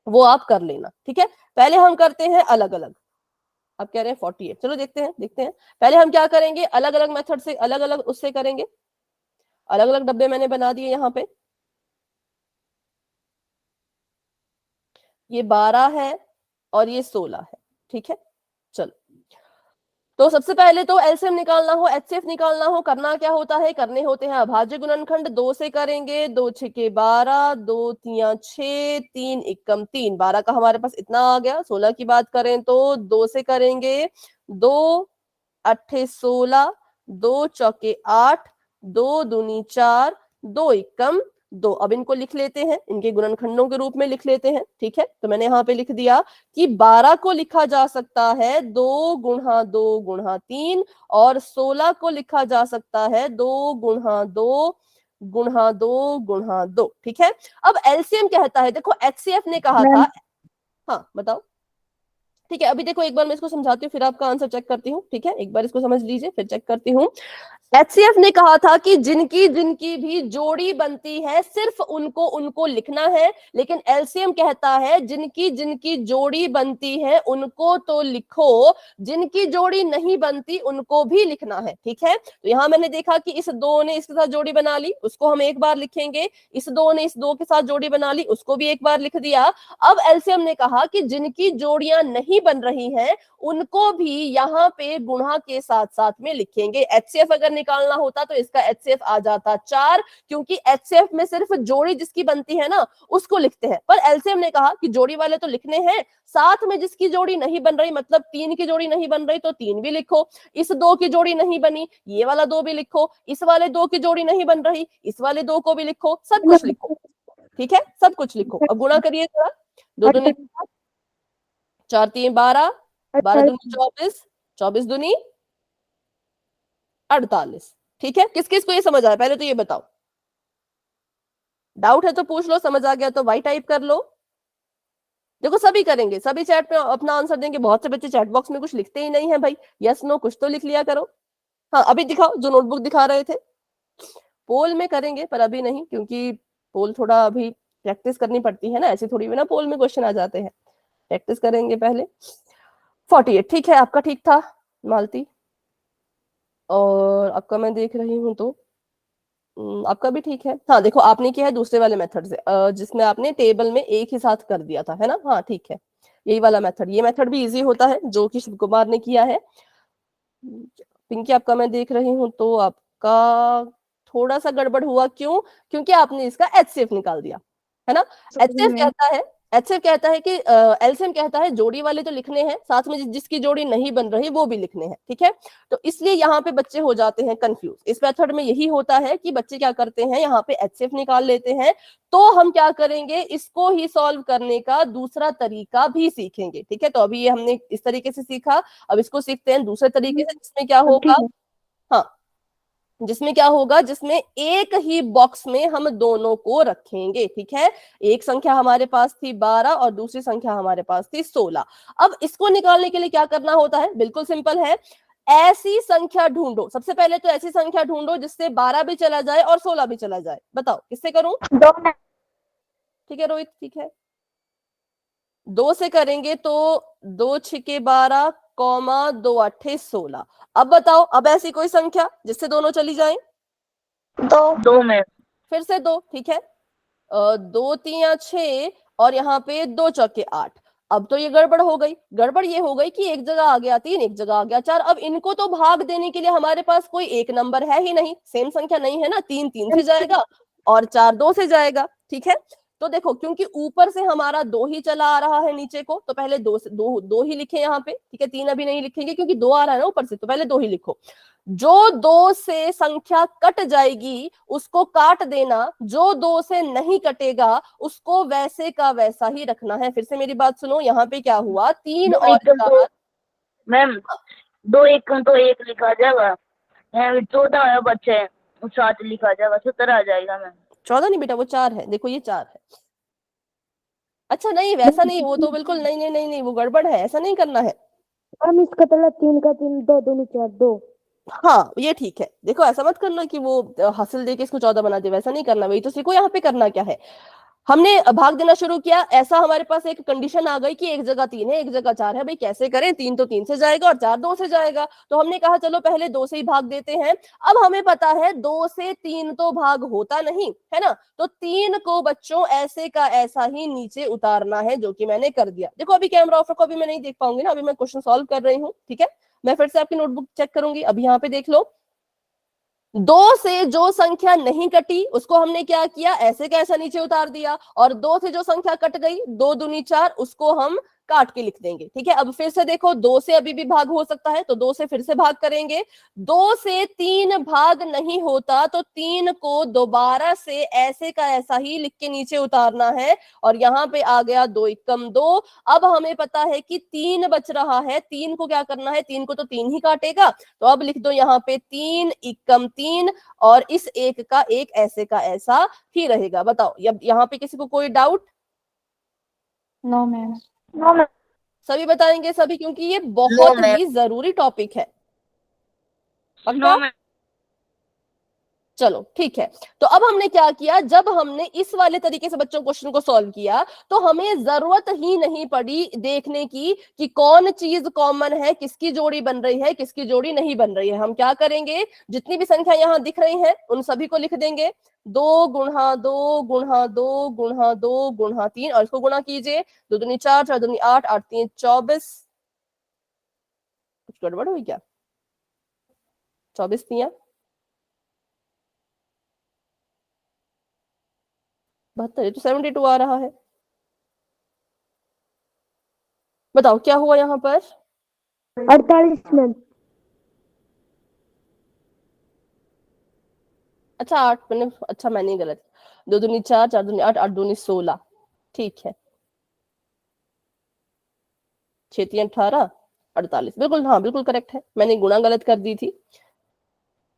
A: वो आप कर लेना। ठीक है, पहले हम करते हैं अलग अलग। आप कह रहे हैं 48, चलो देखते हैं पहले हम क्या करेंगे, अलग अलग मेथड से, अलग अलग उससे करेंगे। अलग अलग डब्बे मैंने बना दिए यहाँ पे, ये 12 है और ये 16 है। ठीक है, चलो, तो सबसे पहले तो एलसीएम निकालना हो, एचसीएफ निकालना हो, करना क्या होता है, करने होते हैं अभाज्य गुणनखंड। 2 से करेंगे, 2 6 12, 2 3 6, 3 एकम 3, 12 का हमारे पास इतना आ गया। 16 की बात करें तो 2 से करेंगे, 2 8 16, 2 चौके 8, 2 दूनी 4, 2 एकम 2। अब इनको लिख लेते हैं, इनके गुणनखंडों के रूप में लिख लेते हैं। ठीक है, तो मैंने यहाँ पे लिख दिया कि 12 को लिखा जा सकता है 2 गुणा 2 गुणा 3, और 16 को लिखा जा सकता है 2 गुणा 2 गुणा 2 गुणा 2। ठीक है, अब एलसीएम कहता है, देखो एचसीएफ ने कहा था, हाँ बताओ। ठीक है, अभी देखो एक बार मैं इसको समझाती हूँ फिर आपका आंसर चेक करती हूँ। ठीक है, एक बार इसको समझ लीजिए फिर चेक करती हूँ। एचसीएफ ने कहा था कि जिनकी जिनकी भी जोड़ी बनती है सिर्फ उनको उनको लिखना है, लेकिन एलसीएम कहता है जिनकी जिनकी जोड़ी बनती है उनको तो लिखो, जिनकी जोड़ी नहीं बनती उनको भी लिखना है। ठीक है, तो यहां मैंने देखा कि इस 2 ने इसके साथ जोड़ी बना ली, उसको हम एक बार लिखेंगे, इस 2 ने इस 2 के साथ जोड़ी बना ली, उसको भी एक बार लिख दिया। अब एलसीएम ने कहा कि जिनकी जोड़ियां नहीं बन रही हैं उनको भी यहाँ पे गुणा के साथ साथ में लिखेंगे। एचसीएफ अगर निकालना होता तो इसका एचसीएफ आ जाता 4, क्योंकि एचसीएफ में सिर्फ जोड़ी जिसकी बनती है ना उसको लिखते हैं, पर एलसीएम ने कहा कि जोड़ी वाले तो लिखने हैं, साथ में जिसकी जोड़ी नहीं बन रही, मतलब 3 की जोड़ी नहीं बन रही तो 3 भी लिखो, इस 2 की जोड़ी नहीं बनी ये वाला 2 भी लिखो, इस वाले 2 की जोड़ी नहीं बन रही इस वाले 2 को भी लिखो, सब कुछ लिखो। ठीक है, सब कुछ लिखो। अब गुणा करिए जरा, 2 दूनी 4 3 12, 12 दूनी 24, 24 दूनी 48। ठीक है, किस किस को ये समझ आया पहले तो ये बताओ, डाउट है तो पूछ लो, समझ आ गया तो वाई टाइप कर लो। देखो सभी करेंगे, सभी चैट में अपना आंसर देंगे, बहुत से बच्चे चैट बॉक्स में कुछ लिखते ही नहीं है भाई, यस नो कुछ तो लिख लिया करो। हाँ अभी दिखाओ जो नोटबुक दिखा रहे थे, पोल में करेंगे पर अभी नहीं, क्योंकि पोल थोड़ा अभी प्रैक्टिस करनी पड़ती है ना, ऐसे थोड़ी भी ना पोल में क्वेश्चन आ जाते हैं, प्रैक्टिस करेंगे पहले। 48 ठीक है, आपका ठीक था मालती, और आपका मैं देख रही हूँ तो आपका भी ठीक है। हाँ देखो, आपने किया है दूसरे वाले मेथड से, जिसमें आपने टेबल में एक ही साथ कर दिया था, है ना। हाँ ठीक है, यही वाला मेथड, ये मेथड भी इजी होता है जो कि शिव कुमार ने किया है। पिंकी आपका मैं देख रही हूँ तो आपका थोड़ा सा गड़बड़ हुआ, क्यों? क्योंकि आपने इसका एचसीएफ निकाल दिया, है ना। एचसीएफ कहता है कि एलसीएम कहता है जोड़ी वाले तो लिखने हैं, साथ में जिसकी जोड़ी नहीं बन रही वो भी लिखने हैं, ठीक है। तो इसलिए यहाँ पे बच्चे हो जाते हैं कंफ्यूज। इस मेथड में यही होता है कि बच्चे क्या करते हैं, यहाँ पे एचसीएफ निकाल लेते हैं। तो हम क्या करेंगे, इसको ही सॉल्व करने का दूसरा तरीका भी सीखेंगे, ठीक है। तो अभी ये हमने इस तरीके से सीखा, अब इसको सीखते हैं दूसरे तरीके से, जिसमें क्या होगा, हाँ जिसमें क्या होगा, जिसमें एक ही बॉक्स में हम दोनों को रखेंगे, ठीक है। एक संख्या हमारे पास थी 12 और दूसरी संख्या हमारे पास थी 16। अब इसको निकालने के लिए क्या करना होता है, बिल्कुल सिंपल है। ऐसी संख्या ढूंढो, सबसे पहले तो ऐसी संख्या ढूंढो जिससे 12 भी चला जाए और 16 भी चला जाए। बताओ किससे करूं? ठीक है रोहित, ठीक है, 2 से करेंगे तो 2 छिके 12 कॉमा 2 अट्ठे 16। अब बताओ, अब ऐसी कोई संख्या जिससे दोनों चली जाए?
B: दो में
A: फिर से 2, ठीक है, 2 3 6 और यहाँ पे 2 चौके 8। अब तो ये गड़बड़ हो गई, गड़बड़ ये हो गई कि एक जगह आ गया 3, एक जगह आ गया 4। अब इनको तो भाग देने के लिए हमारे पास कोई एक नंबर है ही नहीं, सेम संख्या नहीं है ना। 3 3 से जाएगा और 4 2 से जाएगा, ठीक है। तो देखो, क्योंकि ऊपर से हमारा 2 ही चला आ रहा है नीचे को, तो पहले 2 से 2 ही लिखे यहाँ पे, ठीक है। 3 अभी नहीं लिखेंगे क्योंकि 2 आ रहा है ना ऊपर से, तो पहले 2 ही लिखो। जो 2 से संख्या कट जाएगी उसको काट देना, जो 2 से नहीं कटेगा उसको वैसे का वैसा ही रखना है। फिर से मेरी बात सुनो, यहाँ पे क्या हुआ, 3 और 4,
B: मैम 2 1 तो 1 लिखा जाएगा, 14 बच्चे 7 लिखा जाएगा, 17 आ जाएगा मैम।
A: 14 नहीं बेटा, वो 4 है, देखो ये 4 है। अच्छा नहीं, वैसा नहीं, वो तो बिल्कुल नहीं नहीं नहीं नहीं, वो गड़बड़ है, ऐसा नहीं करना है।
C: हम इसका तला 3 का 3 2 2 4 2।
A: हाँ ये ठीक है, देखो ऐसा मत करना कि वो हासिल दे के इसको 14 बना दे, वैसा नहीं करना। वही तो सीखो यहाँ पे करना क्या है। हमने भाग देना शुरू किया, ऐसा हमारे पास एक कंडीशन आ गई कि एक जगह 3 है एक जगह 4 है, भाई कैसे करें, 3 तो 3 से जाएगा और 4 2 से जाएगा। तो हमने कहा चलो पहले 2 से ही भाग देते हैं। अब हमें पता है 2 से 3 तो भाग होता नहीं है ना, तो 3 को बच्चों ऐसे का ऐसा ही नीचे उतारना है, जो कि मैंने कर दिया। देखो अभी कैमरा ऑफ रखो, अभी मैं नहीं देख पाऊंगी ना, अभी मैं क्वेश्चन सॉल्व कर रही हूँ, ठीक है। मैं फिर से आपकी नोटबुक चेक करूंगी, अभी यहाँ पे देख लो। 2 से जो संख्या नहीं कटी उसको हमने क्या किया, ऐसे का ऐसा नीचे उतार दिया, और 2 से जो संख्या कट गई 2 दूनी 4, उसको हम काट के लिख देंगे, ठीक है। अब फिर से देखो, 2 से अभी भी भाग हो सकता है तो 2 से फिर से भाग करेंगे। 2 से 3 भाग नहीं होता तो 3 को दोबारा से ऐसे का ऐसा ही लिख के नीचे उतारना है, और यहाँ पे आ गया 2 एकम 2। अब हमें पता है कि 3 बच रहा है, 3 को क्या करना है, 3 को तो 3 ही काटेगा, तो अब लिख दो यहाँ पे 3 एकम 3, और इस एक का एक ऐसे का ऐसा ही रहेगा। बताओ अब यहाँ पे किसी को कोई डाउट?
C: No ma'am.
A: सभी बताएंगे सभी, क्योंकि ये बहुत ही जरूरी टॉपिक है। पक्का? चलो ठीक है। तो अब हमने क्या किया, जब हमने इस वाले तरीके से बच्चों क्वेश्चन को सॉल्व किया तो हमें जरूरत ही नहीं पड़ी देखने की कि कौन चीज कॉमन है, किसकी जोड़ी बन रही है किसकी जोड़ी नहीं बन रही है। हम क्या करेंगे, जितनी भी संख्या यहाँ दिख रही है उन सभी को लिख देंगे, 2 गुणा 2 गुणा 2 गुणा 2 गुणा 3, और इसको गुणा कीजिए, 2 दूनी 4 4 दूनी 8 8 3 24। कुछ गड़बड़ हुई क्या? 24 3 72, तो 72 आ रहा है। बताओ क्या हुआ यहाँ पर?
C: 48 मैम।
A: अच्छा 8 मैंने, अच्छा मैंने गलत, 2 दूनी 4 4 दूनी 8 8 दूनी 16, ठीक है, 6 3 18 48, बिल्कुल, हाँ बिल्कुल करेक्ट है, मैंने गुणा गलत कर दी थी।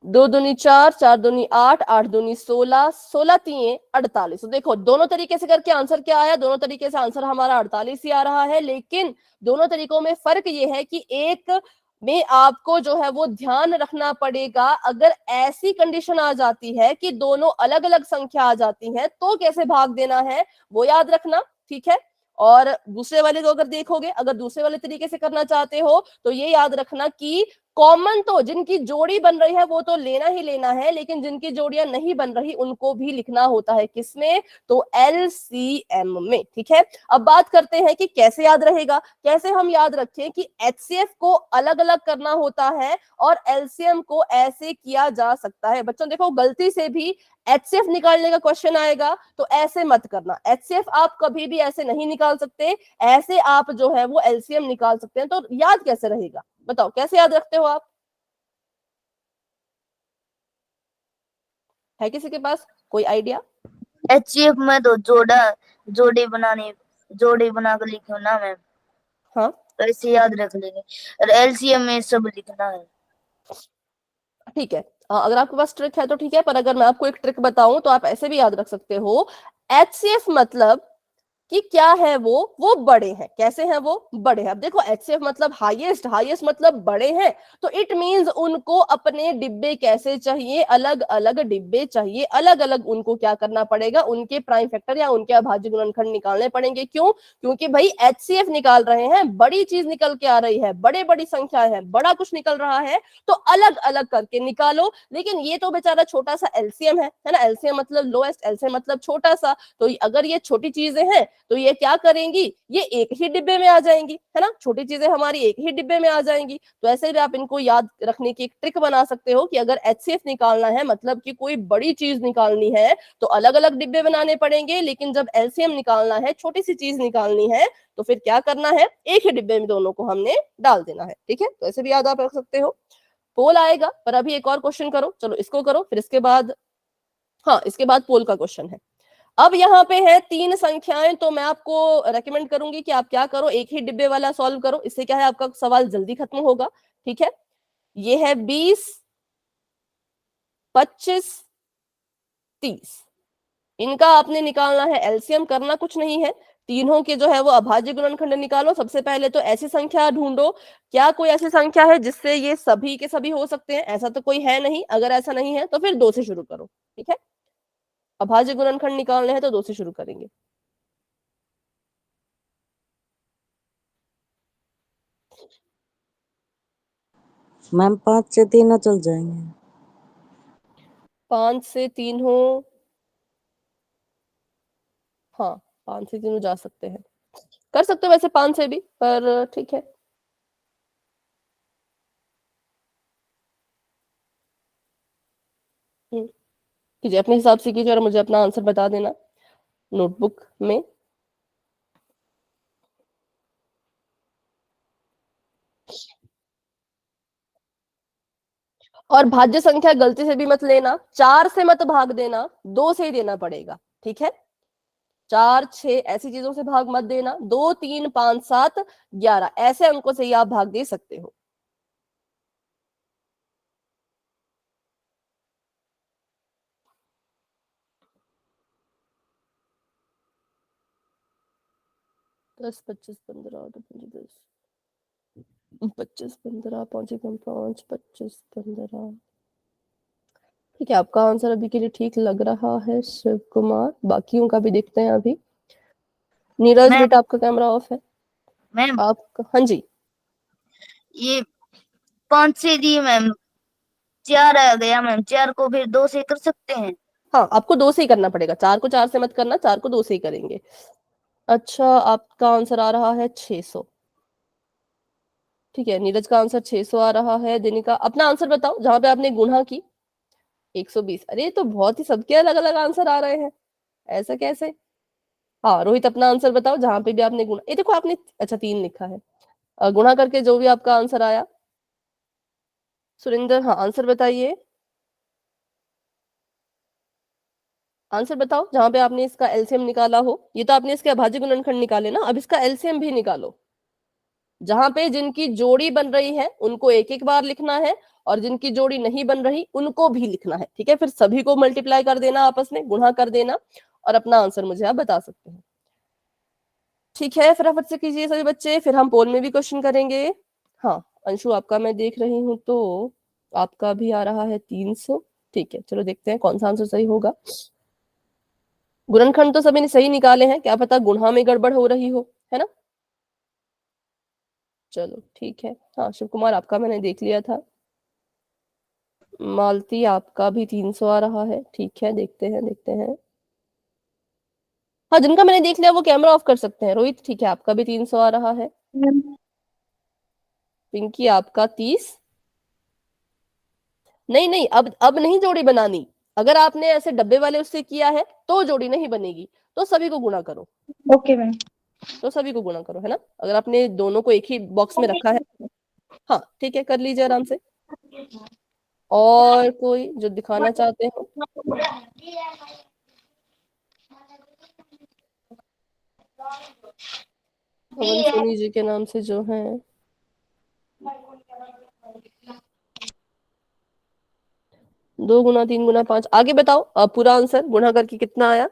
A: 2 दूनी 4 4 दूनी 8 8 दूनी 16 16 3 48। तो देखो दोनों तरीके से करके आंसर क्या आया, दोनों तरीके से आंसर हमारा 48 ही आ रहा है, लेकिन दोनों तरीकों में फर्क ये है कि एक में आपको जो है वो ध्यान रखना पड़ेगा, अगर ऐसी कंडीशन आ जाती है कि दोनों अलग अलग संख्या आ जाती है तो कैसे भाग देना है वो याद रखना, ठीक है। और दूसरे वाले को अगर देखोगे, अगर दूसरे वाले तरीके से करना चाहते हो तो ये याद रखना कि कॉमन तो जिनकी जोड़ी बन रही है वो तो लेना ही लेना है, लेकिन जिनकी जोड़ियां नहीं बन रही उनको भी लिखना होता है, किसमें, तो LCM में, ठीक है। अब बात करते हैं कि कैसे याद रहेगा, कैसे हम याद रखें कि HCF को अलग अलग करना होता है और LCM को ऐसे किया जा सकता है। बच्चों देखो, गलती से भी HCF निकालने का क्वेश्चन आएगा तो ऐसे मत करना, HCF आप कभी भी ऐसे नहीं निकाल सकते, ऐसे आप जो है वो LCM निकाल सकते हैं। तो याद कैसे रहेगा, बताओ कैसे याद रखते हो आप, है किसी के पास कोई आइडिया?
B: HCF में तो जोड़ी बना कर लिखो ना मैम,
A: हाँ
B: तो ऐसे याद रख लेंगे। और LCM में सब लिखना है।
A: ठीक है, अगर आपके पास ट्रिक है तो ठीक है, पर अगर मैं आपको एक ट्रिक बताऊं तो आप ऐसे भी याद रख सकते हो। HCF मतलब कि क्या है वो बड़े हैं, कैसे हैं वो बड़े हैं। अब देखो HCF मतलब हाईएस्ट, हाईएस्ट मतलब बड़े हैं, तो इट मींस उनको अपने डिब्बे कैसे चाहिए, अलग अलग डिब्बे चाहिए, अलग अलग उनको क्या करना पड़ेगा, उनके प्राइम फैक्टर या उनके अभाज्य गुणनखंड निकालने पड़ेंगे। क्यों? क्योंकि भाई HCF निकाल रहे हैं, बड़ी चीज निकल के आ रही है, बड़े बड़ी संख्या है, बड़ा कुछ निकल रहा है, तो अलग अलग करके निकालो। लेकिन ये तो बेचारा छोटा सा LCM है ना, LCM मतलब लोएस्ट, LCM मतलब छोटा सा, तो अगर ये छोटी चीजें हैं तो ये क्या करेंगी, ये एक ही डिब्बे में आ जाएंगी, है ना, छोटी चीजें हमारी एक ही डिब्बे में आ जाएंगी। तो ऐसे भी आप इनको याद रखने की एक ट्रिक बना सकते हो कि अगर HCF निकालना है, मतलब कि कोई बड़ी चीज निकालनी है, तो अलग अलग डिब्बे बनाने पड़ेंगे, लेकिन जब LCM निकालना है, छोटी सी चीज निकालनी है, तो फिर क्या करना है, एक ही डिब्बे में दोनों को हमने डाल देना है, ठीक है। तो ऐसे भी याद आप रख सकते हो। पोल आएगा, पर अभी एक और क्वेश्चन करो, चलो इसको करो, फिर इसके बाद, हाँ इसके बाद पोल का क्वेश्चन है। अब यहाँ पे है 3 संख्याएं, तो मैं आपको रेकमेंड करूंगी कि आप क्या करो, एक ही डिब्बे वाला सॉल्व करो, इससे क्या है आपका सवाल जल्दी खत्म होगा, ठीक है। ये है 20, 25, 30, इनका आपने निकालना है LCM, करना कुछ नहीं है, तीनों के जो है वो अभाज्य गुणनखंड निकालो। सबसे पहले तो ऐसी संख्या ढूंढो, क्या कोई ऐसी संख्या है जिससे ये सभी के सभी हो सकते हैं, ऐसा तो कोई है नहीं, अगर ऐसा नहीं है तो फिर 2 से शुरू करो, ठीक है। अभाज्य गुणनखंड निकालने हैं तो 2 से शुरू करेंगे।
D: मैम 5 से 3 चल जाएंगे।
A: 5 से 3 हो, हाँ 5 से 3 जा सकते हैं, कर सकते हो वैसे 5 से भी, पर ठीक है। कीजिए अपने हिसाब से कीजिए और मुझे अपना आंसर बता देना नोटबुक में। और भाज्य संख्या गलती से भी मत लेना, 4 से मत भाग देना, 2 से ही देना पड़ेगा, ठीक है। 4, 6 ऐसी चीजों से भाग मत देना, 2, 3, 5, 7, 11 ऐसे अंकों से ही आप भाग दे सकते हो। दस, 25, 15, 10, 25, 15, 5, 25, 15, ठीक है। आपका आंसर अभी के लिए ठीक लग रहा है शिव कुमार, बाकियों का भी देखते हैं अभी। नीरज
B: मैम
A: बेटा आपका कैमरा ऑफ है,
B: मैम
A: आपका, हाँ जी।
B: ये 5 से दिए मैम, 4 आ गया मैम, 4 को फिर 2 से कर सकते हैं।
A: हाँ आपको 2 से ही करना पड़ेगा, 4 को 4 से मत करना, 4 को 2 से ही करेंगे। अच्छा आपका आंसर आ रहा है 600, ठीक है। नीरज का आंसर 600 आ रहा है। दिनिका अपना आंसर बताओ जहां पे आपने गुणा की, 120। अरे ये तो बहुत ही सबके अलग अलग आंसर आ रहे हैं, ऐसा कैसे? हाँ रोहित अपना आंसर बताओ जहां पे भी आपने गुणा, ये देखो आपने अच्छा 3 लिखा है, गुणा करके जो भी आपका आंसर आया। सुरेंद्र हाँ आंसर बताइए, आंसर बताओ जहां पे आपने इसका LCM निकाला हो। ये तो आपने इसके अभाज्य गुणनखंड निकाले ना, अब इसका LCM भी निकालो। जहां पे जिनकी जोड़ी बन रही है उनको एक एक बार लिखना है, और जिनकी जोड़ी नहीं बन रही उनको भी लिखना है, ठीक है। फिर सभी को मल्टीप्लाई कर देना, आपस में गुणा कर देना, और अपना आंसर मुझे आप बता सकते हैं, ठीक है। फटाफट से कीजिए सभी बच्चे, फिर हम पोल में भी क्वेश्चन करेंगे। हाँ अंशु आपका मैं देख रही हूँ तो आपका भी आ रहा है 300। ठीक है, चलो देखते हैं कौन सा आंसर सही होगा। गुणनखंड तो सभी ने सही निकाले हैं, क्या पता गुणा में गड़बड़ हो रही हो, है ना। चलो ठीक है, हाँ शिव कुमार आपका मैंने देख लिया था। मालती आपका भी 300 आ रहा है। ठीक है, देखते हैं देखते हैं। हाँ, जिनका मैंने देख लिया वो कैमरा ऑफ कर सकते हैं। रोहित ठीक है, आपका भी 300 आ रहा है। पिंकी आपका 30। नहीं नहीं, अब नहीं जोड़ी बनानी। अगर आपने ऐसे डब्बे वाले उससे किया है तो जोड़ी नहीं बनेगी, तो सभी को गुणा करो।
C: Okay ma'am.
A: तो सभी को गुणा करो, है ना। अगर आपने दोनों को एक ही बॉक्स में रखा है, हाँ ठीक है, कर लीजिए आराम से। और कोई जो दिखाना चाहते हो? पवन सोनी जी के नाम से जो है, दो गुना 3 गुना 5, आगे बताओ पूरा आंसर गुणा करके कितना आया।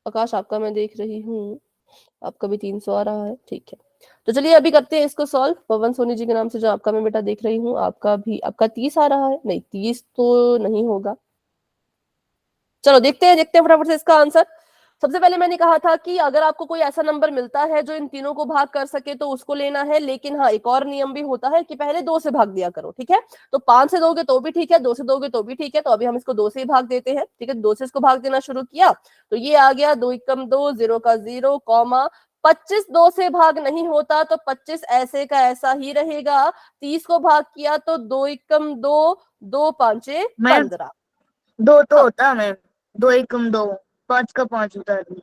A: आकाश आपका मैं देख रही हूँ, आपका भी 300 आ रहा है। ठीक है, तो चलिए अभी करते हैं इसको सॉल्व। पवन सोनी जी के नाम से जो आपका मैं बेटा देख रही हूँ, आपका 30 आ रहा है। नहीं, 30 तो नहीं होगा। चलो देखते हैं फटाफट से इसका आंसर। सबसे पहले मैंने कहा था कि अगर आपको कोई ऐसा नंबर मिलता है जो इन तीनों को भाग कर सके तो उसको लेना है, लेकिन हाँ एक और नियम भी होता है कि पहले 2 से भाग दिया करो, ठीक है। तो 5 से दोगे तो भी ठीक है, 2 से दोगे तो भी ठीक है। तो अभी हम इसको 2 से ही भाग देते हैं, ठीक है। 2 से इसको भाग देना शुरू किया तो ये आ गया 2 एकम 2, 0 का 0, कॉमा 25 2 से भाग नहीं होता तो 25 ऐसे का ऐसा ही रहेगा। 30 को भाग किया तो 2 एकम 2, 2 पांचे
B: मैम
A: 15।
B: 2 तो
A: हाँ,
B: होता मैम, 2 एकम 2, 5 का 5 उतार दिए,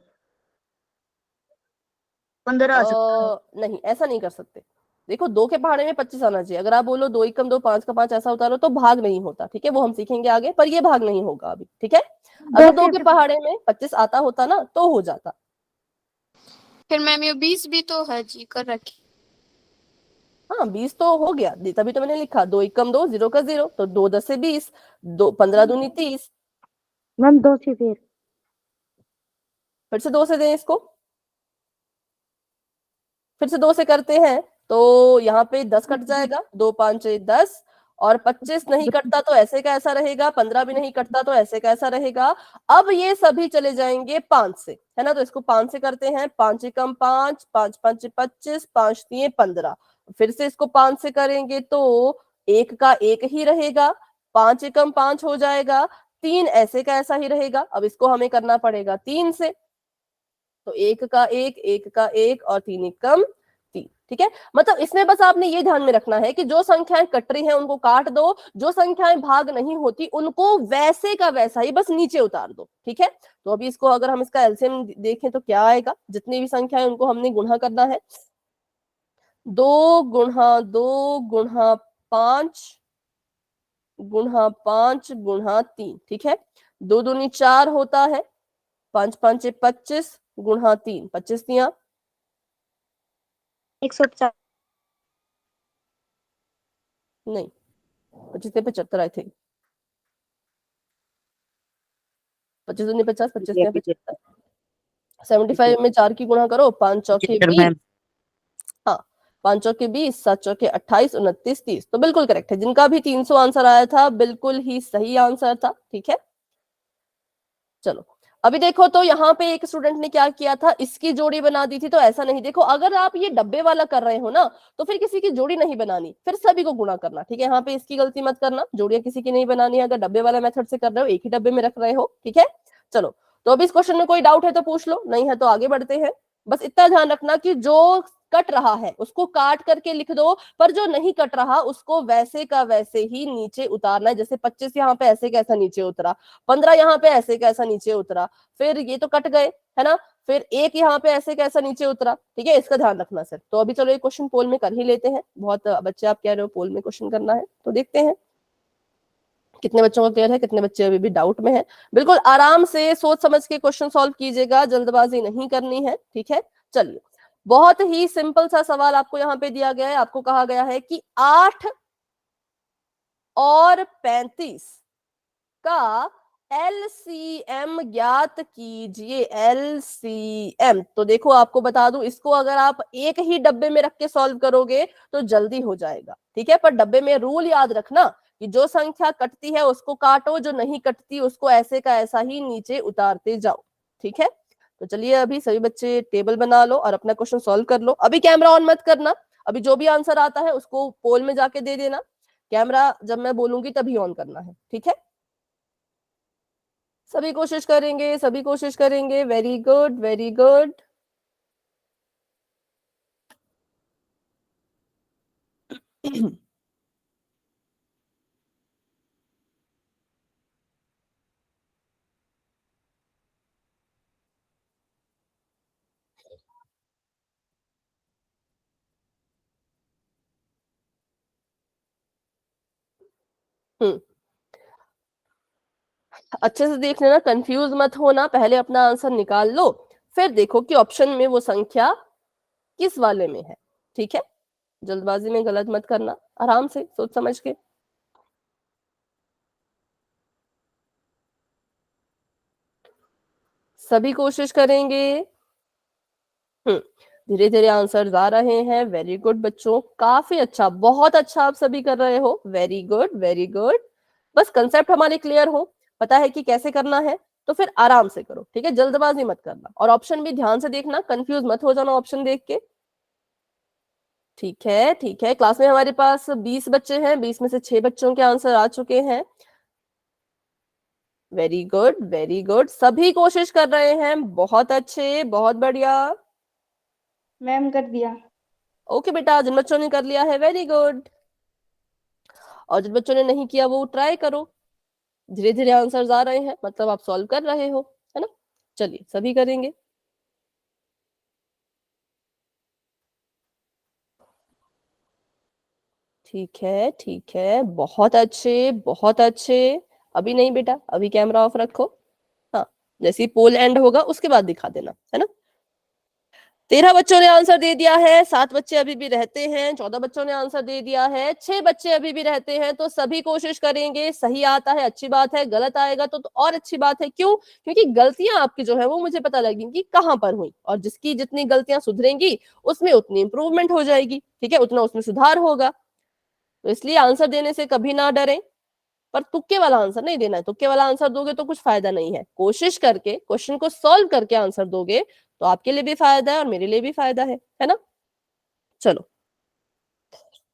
B: 15 आ सकता है।
A: नहीं ऐसा नहीं कर सकते। देखो 2 के पहाड़े में 25 आना चाहिए। अगर आप बोलो 2 एकम 2, 5 का 5 ऐसा उतारो तो भाग नहीं होता, ठीक है। वो हम सीखेंगे आगे, पर ये भाग नहीं होगा अभी, ठीक है। अगर 2 के पहाड़े में 25 आता होता ना तो हो जाता।
E: फिर मैम ये 20 भी तो है जी, कर रखी।
A: हाँ 20 तो हो गया, तभी तो मैंने लिखा 2 एकम 2, 0 का 0, तो 2 10 से 20, 2 15 दूनी 30।
C: मैम 2 से
A: फिर से 2 से दें इसको, फिर से 2 से करते हैं तो यहाँ पे 10 कट जाएगा, 2 5 10, और 25 नहीं कटता तो ऐसे का ऐसा रहेगा, 15 भी नहीं कटता तो ऐसे का ऐसा रहेगा। अब ये सभी चले जाएंगे 5 से, है ना। तो इसको 5 से करते हैं, 5 एकम 5, 5 5 25, 5 3 15। फिर से इसको 5 से करेंगे तो 1 का 1 ही रहेगा, 5 एकम 5 हो जाएगा, 3 ऐसे का ऐसा ही रहेगा। अब इसको हमें करना पड़ेगा 3 से, तो 1 का 1, 1 का 1 और 3 एकम 3, ठीक है। मतलब इसमें बस आपने ये ध्यान में रखना है कि जो संख्याएं कट रही हैं उनको काट दो, जो संख्याएं भाग नहीं होती उनको वैसे का वैसा ही बस नीचे उतार दो, ठीक है। तो अभी इसको अगर हम इसका एलसीएम देखें तो क्या आएगा, जितनी भी संख्याएं उनको हमने गुणा करना है। 2 गुणा 2 गुणा 5 गुणा 5 गुणा 3, ठीक है। 2 दूनी 4 होता है, 5 5 25 गुणा 3, 25 दिया
C: 150।
A: नहीं, 25 से 75 आई थिंक, 25 दूनी 50, 25 से 75, 75 में 4 की गुणा करो, 5 चौके 20,
D: मैम
A: हाँ 5 चौके 20, 7 चौके 28, 29 30। तो बिल्कुल करेक्ट है, जिनका भी 300 आंसर आया था बिल्कुल ही सही आंसर था, ठीक है। चलो अभी देखो तो यहाँ पे एक स्टूडेंट ने क्या किया था, इसकी जोड़ी बना दी थी। तो ऐसा नहीं, देखो अगर आप ये डब्बे वाला कर रहे हो ना तो फिर किसी की जोड़ी नहीं बनानी, फिर सभी को गुणा करना, ठीक है। यहाँ पे इसकी गलती मत करना, जोड़ियां किसी की नहीं बनानी है। अगर डब्बे वाला मेथड से कर रहे हो, एक ही डब्बे में रख रहे हो, ठीक है। चलो तो अभी इस क्वेश्चन में कोई डाउट है तो पूछ लो, नहीं है तो आगे बढ़ते हैं। बस इतना ध्यान रखना कि जो कट रहा है उसको काट करके लिख दो, पर जो नहीं कट रहा उसको वैसे का वैसे ही नीचे उतारना है। जैसे 25 यहाँ पे ऐसे कैसा नीचे उतरा, 15 यहाँ पे ऐसे कैसा नीचे उतरा, फिर ये तो कट गए, है ना। फिर 1 यहाँ पे ऐसे कैसा नीचे उतरा, ठीक है। इसका ध्यान रखना सर। तो अभी चलो ये क्वेश्चन पोल में कर ही लेते हैं। बहुत बच्चे आप कह रहे हो पोल में क्वेश्चन करना है, तो देखते हैं कितने बच्चों का क्लियर है, कितने बच्चे अभी भी डाउट में है। बिल्कुल आराम से सोच समझ के क्वेश्चन सॉल्व कीजिएगा, जल्दबाजी नहीं करनी है, ठीक है। चलिए बहुत ही सिंपल सा सवाल आपको यहाँ पे दिया गया है। आपको कहा गया है कि 8 और 35 का LCM ज्ञात कीजिए। LCM तो देखो आपको बता दूं, इसको अगर आप एक ही डब्बे में रख के सॉल्व करोगे तो जल्दी हो जाएगा, ठीक है। पर डब्बे में रूल याद रखना कि जो संख्या कटती है उसको काटो, जो नहीं कटती उसको ऐसे का ऐसा ही नीचे उतारते जाओ, ठीक है। तो चलिए अभी सभी बच्चे टेबल बना लो और अपना क्वेश्चन सॉल्व कर लो। अभी कैमरा ऑन मत करना, अभी जो भी आंसर आता है उसको पोल में जाके दे देना। कैमरा जब मैं बोलूंगी तभी ऑन करना है, ठीक है। सभी कोशिश करेंगे, सभी कोशिश करेंगे। Very good, very good. Hmm, अच्छे से देख लेना, कंफ्यूज मत होना, पहले अपना आंसर निकाल लो, फिर देखो कि ऑप्शन में वो संख्या किस वाले में है, ठीक है। जल्दबाजी में गलत मत करना, आराम से सोच समझ के। सभी कोशिश करेंगे। धीरे धीरे आंसर आ रहे हैं। वेरी गुड बच्चों, काफी अच्छा, बहुत अच्छा आप सभी कर रहे हो। Very good, very good. बस कंसेप्ट हमारे क्लियर हो, पता है कि कैसे करना है, तो फिर आराम से करो, ठीक है। जल्दबाजी मत करना और ऑप्शन भी ध्यान से देखना, कंफ्यूज मत हो जाना ऑप्शन देख के। ठीक है, ठीक है। क्लास में हमारे पास 20 बच्चे हैं, 20 में से 6 बच्चों के आंसर आ चुके हैं। Very good, very good. सभी कोशिश कर रहे हैं, बहुत अच्छे, बहुत बढ़िया।
C: मैम कर दिया।
A: ओके बेटा, जिन बच्चों ने कर लिया है वेरी गुड, और जिन बच्चों ने नहीं किया वो ट्राई करो। धीरे धीरे आंसर्स आ रहे हैं, मतलब आप सॉल्व कर रहे हो, है ना। चलिए सभी करेंगे। ठीक है, ठीक है, बहुत अच्छे, बहुत अच्छे। अभी नहीं बेटा, अभी कैमरा ऑफ रखो। हाँ, जैसे ही पोल एंड होगा उसके बाद दिखा देना, है ना। 13 बच्चों ने आंसर दे दिया है, 7 बच्चे अभी भी रहते हैं, 14 बच्चों ने आंसर दे दिया है, 6 बच्चे अभी भी रहते हैं। तो सभी कोशिश करेंगे, सही आता है अच्छी बात है, गलत आएगा तो और अच्छी बात है। क्यों? क्योंकि गलतियां आपकी जो है वो मुझे पता लगेंगी कहाँ पर हुई, और जिसकी जितनी गलतियां सुधरेंगी उसमें उतनी इंप्रूवमेंट हो जाएगी, ठीक है, उतना उसमें सुधार होगा। तो इसलिए आंसर देने से कभी ना डरें, पर तुक्के वाला आंसर नहीं देना है। तुक्के वाला आंसर दोगे तो कुछ फायदा नहीं है। कोशिश करके क्वेश्चन को सॉल्व करके आंसर दोगे तो आपके लिए भी फायदा है और मेरे लिए भी फायदा है ना। चलो,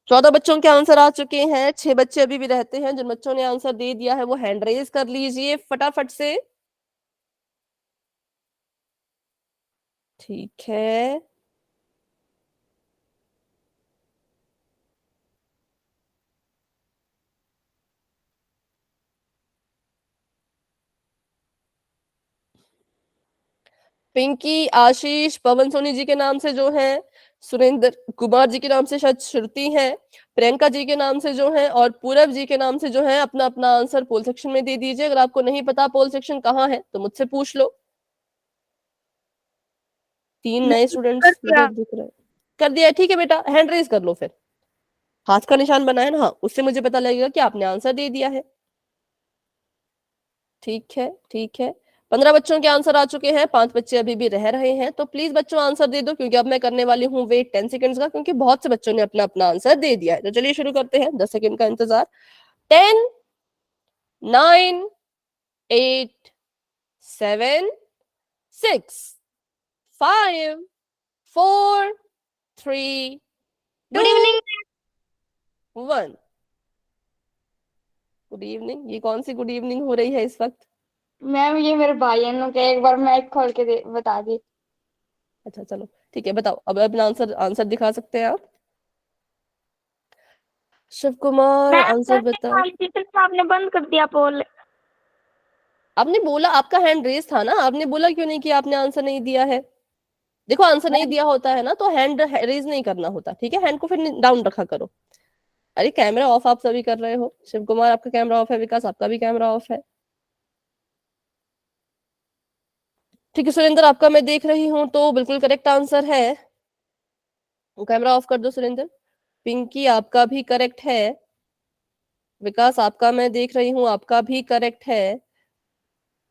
A: 14 बच्चों के आंसर आ चुके हैं, 6 बच्चे अभी भी रहते हैं। जिन बच्चों ने आंसर दे दिया है वो हैंड रेज कर लीजिए फटाफट से। ठीक है, पिंकी, आशीष, पवन सोनी जी के नाम से जो है, सुरेंद्र कुमार जी के नाम से शायद श्रुति है, प्रियंका जी के नाम से जो है, और पूरब जी के नाम से जो है, अपना अपना आंसर पोल सेक्शन में दे दीजिए। अगर आपको नहीं पता पोल सेक्शन कहाँ है तो मुझसे पूछ लो। 3 नए स्टूडेंट्स मुझे दिख रहे हैं। कर दिया है, ठीक है बेटा, हैंड रेज कर लो, फिर हाथ का निशान बनाए ना, हाँ, उससे मुझे पता लगेगा कि आपने आंसर दे दिया है। ठीक है, ठीक है। 15 बच्चों के आंसर आ चुके हैं, 5 बच्चे अभी भी रह रहे हैं। तो प्लीज बच्चों आंसर दे दो, क्योंकि अब मैं करने वाली हूँ वेट 10 सेकंड्स का, क्योंकि बहुत से बच्चों ने अपना अपना आंसर दे दिया है। तो चलिए शुरू करते हैं, 10 सेकंड का इंतजार। 10, 9, 8, 7, 6, 5, 4, 3,
E: गुड
A: 2,
E: इवनिंग।
A: 1। Good evening. ये कौन सी गुड इवनिंग हो रही है इस वक्त?
C: मैम ये मेरे भाई है के एक बार माइक खोल के बता दी।
A: अच्छा चलो ठीक है, बताओ अब अपना आंसर आंसर दिखा सकते हैं आप। शिव कुमार
B: मैम
A: आंसर
B: करने
A: बताओ।
B: वाली थी फिर आपने बंद कर दिया पोल।
A: आपने बोला, आपका हैंड रेस था ना, आपने बोला क्यों नहीं कि आपने आंसर नहीं दिया है। देखो आंसर नहीं दिया होता है ना तो हैंड रेज नहीं करना होता, ठीक है, हैंड को फिर डाउन रखा करो। अरे कैमरा ऑफ आप सभी कर रहे हो, शिव कुमार आपका कैमरा ऑफ है, विकास आपका भी कैमरा ऑफ है। ठीक है सुरेंद्र, आपका मैं देख रही हूँ तो बिल्कुल करेक्ट आंसर है, कैमरा ऑफ कर दो सुरेंद्र। पिंकी आपका भी करेक्ट है, विकास आपका मैं देख रही हूँ आपका भी करेक्ट है,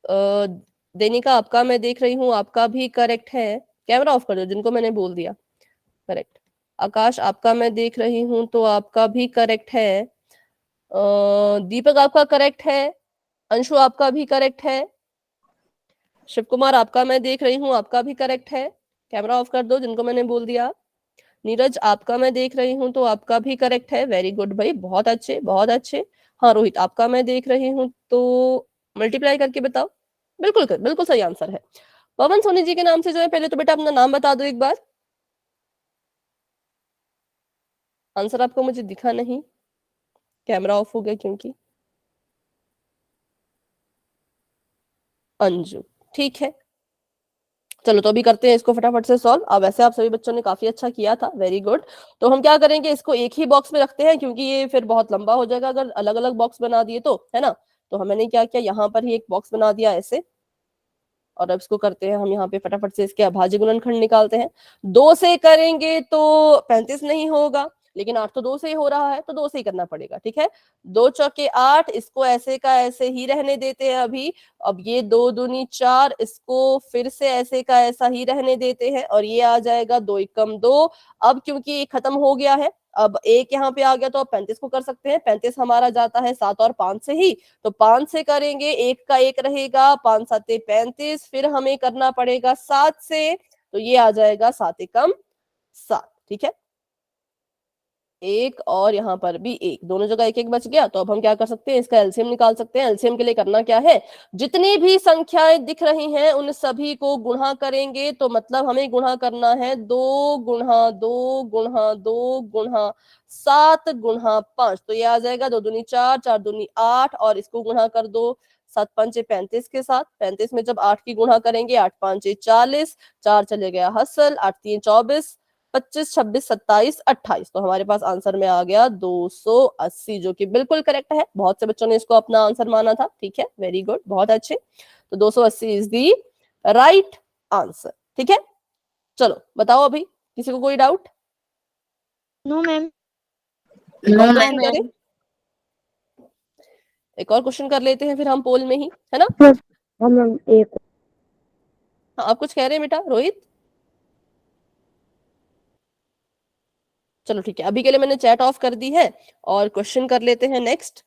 A: देनिका आपका मैं देख रही हूँ, आपका भी करेक्ट है। कैमरा ऑफ कर दो जिनको मैंने बोल दिया। करेक्ट। आकाश आपका मैं देख रही हूँ तो आपका भी करेक्ट है। दीपक आपका करेक्ट है। अंशु आपका भी करेक्ट है। शिव कुमार आपका मैं देख रही हूँ, आपका भी करेक्ट है। कैमरा ऑफ कर दो जिनको मैंने बोल दिया। नीरज आपका मैं देख रही हूँ तो आपका भी करेक्ट है। वेरी गुड भाई, बहुत अच्छे बहुत अच्छे। हाँ रोहित आपका मैं देख रही हूँ तो मल्टीप्लाई करके बताओ। बिल्कुल सही आंसर है। पवन सोनी जी के नाम से जो है, पहले तो बेटा अपना नाम बता दो एक बार। आंसर आपको मुझे दिखा नहीं, कैमरा ऑफ हो गया क्योंकि। अंजू, ठीक है। चलो तो अभी करते हैं इसको फटाफट से सॉल्व। अब वैसे आप सभी बच्चों ने काफी अच्छा किया था, वेरी गुड। तो हम क्या करेंगे, इसको एक ही बॉक्स में रखते हैं क्योंकि ये फिर बहुत लंबा हो जाएगा अगर अलग अलग बॉक्स बना दिए तो, है ना। तो हमने क्या किया, यहाँ पर ही एक बॉक्स बना दिया ऐसे। और अब इसको करते हैं हम यहाँ पे फटाफट से इसके अभाज्य गुणनखंड निकालते हैं। 2 से करेंगे तो 35 नहीं होगा, लेकिन 8 तो 2 से ही हो रहा है तो 2 से ही करना पड़ेगा, ठीक है। 2 चौके 8, इसको ऐसे का ऐसे ही रहने देते हैं अभी। अब ये 2 दूनी 4, इसको फिर से ऐसे का ऐसा ही रहने देते हैं और ये आ जाएगा 2 एकम 2। अब क्योंकि ये खत्म हो गया है, अब एक यहाँ पे आ गया तो अब 35 को कर सकते हैं। 35 हमारा जाता है 7 और 5 से ही, तो 5 से करेंगे, एक का एक रहेगा, 5 7 35, फिर हमें करना पड़ेगा 7 से, तो ये आ जाएगा 7 एकम 7, ठीक है। एक और यहाँ पर भी एक, दोनों जगह एक एक बच गया। तो अब हम क्या कर सकते हैं, इसका एलसीएम निकाल सकते हैं। एलसीएम के लिए करना क्या है, जितनी भी संख्याएं दिख रही हैं उन सभी को गुणा करेंगे। तो मतलब हमें गुणा करना है 2 गुणा 2 गुणा 2 गुणा 7 गुणा 5। तो ये आ जाएगा 2 दूनी 4, 4 दूनी 8, और इसको गुणा कर दो 7 पंचे 35 के साथ। 35 में जब 8 की गुणा करेंगे, 8 पांचे 40, 4 चले गया हसल, 8 3 24, 25 26 27 28। तो हमारे पास आंसर में आ गया 280, जो कि बिल्कुल करेक्ट है। बहुत से बच्चों ने इसको अपना आंसर माना था, ठीक है, वेरी गुड, बहुत अच्छे। तो 280 इज दी राइट आंसर, ठीक है। चलो बताओ अभी, किसी को कोई डाउट?
E: No ma'am.
A: एक
B: नो
A: और क्वेश्चन
B: मैम।
A: करें, एक और क्वेश्चन कर लेते हैं फिर हम पोल में ही, है ना।
B: हम एक
A: हाँ, आप कुछ कह रहे हैं बेटा रोहित? चलो ठीक है, अभी के लिए मैंने चैट ऑफ कर दी है और क्वेश्चन कर लेते हैं नेक्स्ट।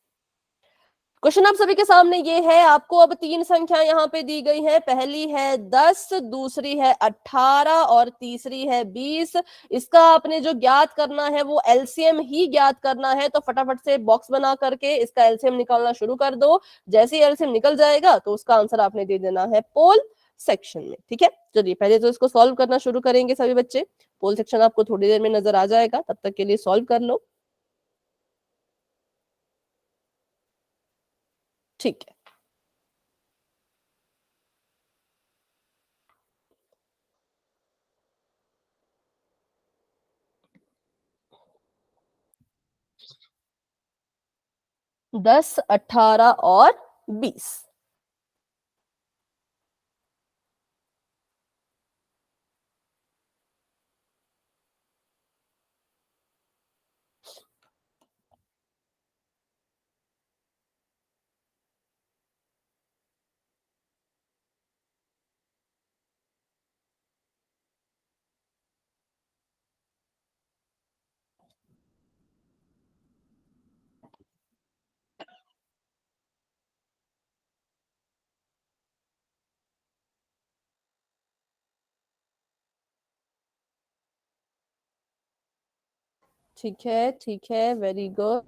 A: क्वेश्चन आप सभी के सामने ये है, आपको अब 3 संख्या यहाँ पे दी गई है। पहली है 10, दूसरी है 18 और तीसरी है 20। इसका आपने जो ज्ञात करना है वो एलसीएम ही ज्ञात करना है। तो फटाफट से बॉक्स बना करके इसका एलसीएम निकालना शुरू कर दो। जैसे ही एलसीएम निकल जाएगा तो उसका आंसर आपने दे देना है पोल सेक्शन में, ठीक है। चलिए पहले तो इसको सॉल्व करना शुरू करेंगे सभी बच्चे। पोल सेक्शन आपको थोड़ी देर में नजर आ जाएगा, तब तक के लिए सॉल्व कर लो, ठीक है। 10 18 और 20। ठीक है, वेरी गुड।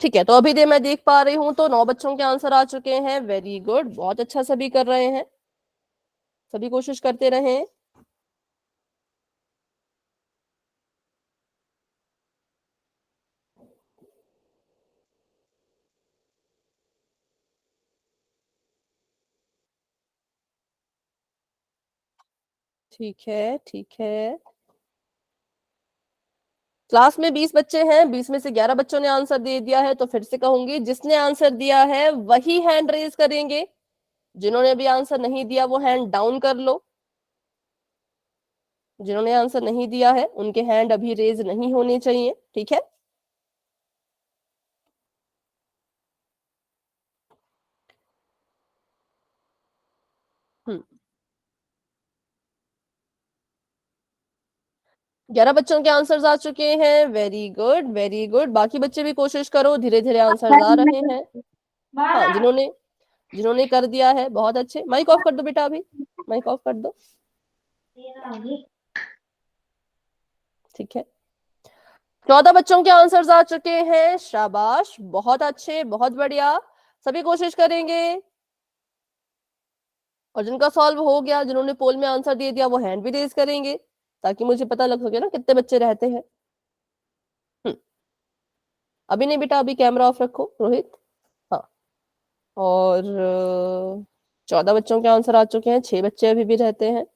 A: ठीक है, तो अभी दे मैं देख पा रही हूँ तो 9 बच्चों के आंसर आ चुके हैं, वेरी गुड, बहुत अच्छा सभी कर रहे हैं, सभी कोशिश करते रहें। ठीक है, ठीक है। क्लास में 20 बच्चे हैं, 20 में से 11 बच्चों ने आंसर दे दिया है, तो फिर से कहूंगी जिसने आंसर दिया है वही हैंड रेज करेंगे, जिन्होंने अभी आंसर नहीं दिया वो हैंड डाउन कर लो। जिन्होंने आंसर नहीं दिया है उनके हैंड अभी रेज नहीं होने चाहिए, ठीक है। हम्म 11 बच्चों के आंसर्स आ चुके हैं, वेरी गुड वेरी गुड। बाकी बच्चे भी कोशिश करो, धीरे धीरे आंसर्स आ रहे हैं। हाँ, जिन्होंने जिन्होंने कर दिया है बहुत अच्छे। माइक ऑफ कर दो बेटा, अभी माइक ऑफ कर दो, ठीक है। 14 बच्चों के आंसर्स आ चुके हैं, शाबाश, बहुत अच्छे, बहुत बढ़िया। सभी कोशिश करेंगे, और जिनका सॉल्व हो गया, जिन्होंने पोल में आंसर दे दिया, वो हैंड भी रेज करेंगे ताकि मुझे पता लग सके ना कितने बच्चे रहते हैं। अभी नहीं बेटा, अभी कैमरा ऑफ रखो रोहित। हाँ, और 14 बच्चों के आंसर आ चुके हैं, 6 बच्चे अभी भी रहते हैं।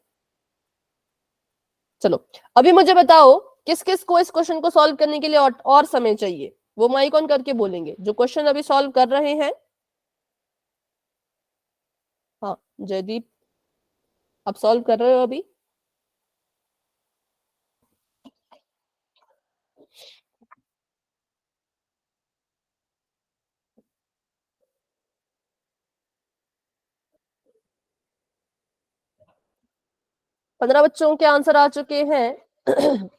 A: चलो अभी मुझे बताओ किस किस को इस क्वेश्चन को सॉल्व करने के लिए और समय चाहिए, वो माइक ऑन करके बोलेंगे जो क्वेश्चन अभी सॉल्व कर रहे हैं। हाँ जयदीप, आप सॉल्व कर रहे हो अभी? पंद्रह बच्चों के आंसर आ चुके हैं।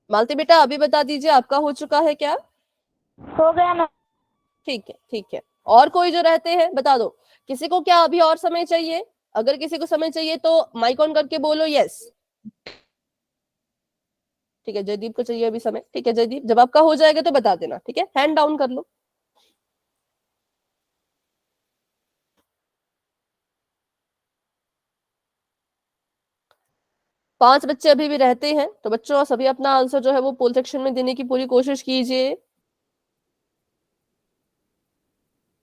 A: मालती बेटा अभी बता दीजिए आपका हो चुका है क्या?
B: हो गया ना।
A: ठीक है ठीक है। और कोई जो रहते हैं बता दो, किसी को क्या अभी और समय चाहिए? अगर किसी को समय चाहिए तो माइक ऑन करके बोलो यस। ठीक है, जयदीप को चाहिए अभी समय। ठीक है जयदीप, जब आपका हो जाएगा तो बता देना, ठीक है, हैंड डाउन कर लो। पांच बच्चे अभी भी रहते हैं, तो बच्चों सभी अपना आंसर जो है वो पोल सेक्शन में देने की पूरी कोशिश कीजिए।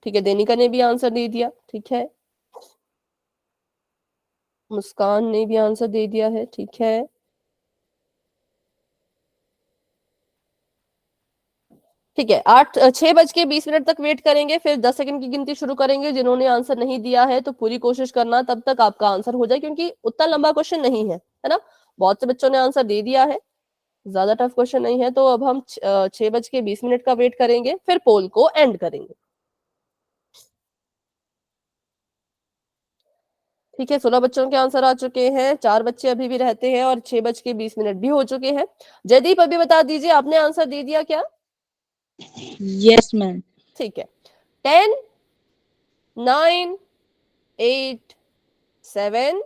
A: ठीक है, देनिका ने भी आंसर दे दिया, ठीक है। मुस्कान ने भी आंसर दे दिया है, ठीक है। ठीक है, 6:20 तक वेट करेंगे, फिर 10 सेकंड की गिनती शुरू करेंगे। जिन्होंने आंसर नहीं दिया है तो पूरी कोशिश करना तब तक आपका आंसर हो जाए, क्योंकि उतना लंबा क्वेश्चन नहीं है ना। बहुत से बच्चों ने आंसर दे दिया है, ज्यादा टफ क्वेश्चन नहीं है। तो अब हम 6:20 का वेट करेंगे, फिर पोल को एंड करेंगे। ठीक है, 16 बच्चों के आंसर आ चुके हैं, 4 बच्चे अभी भी रहते हैं, और 6:20 भी हो चुके हैं। जयदीप अभी बता दीजिए, आपने आंसर दे दिया क्या?
D: Yes ma'am.
A: ठीक है, 10 9 8 7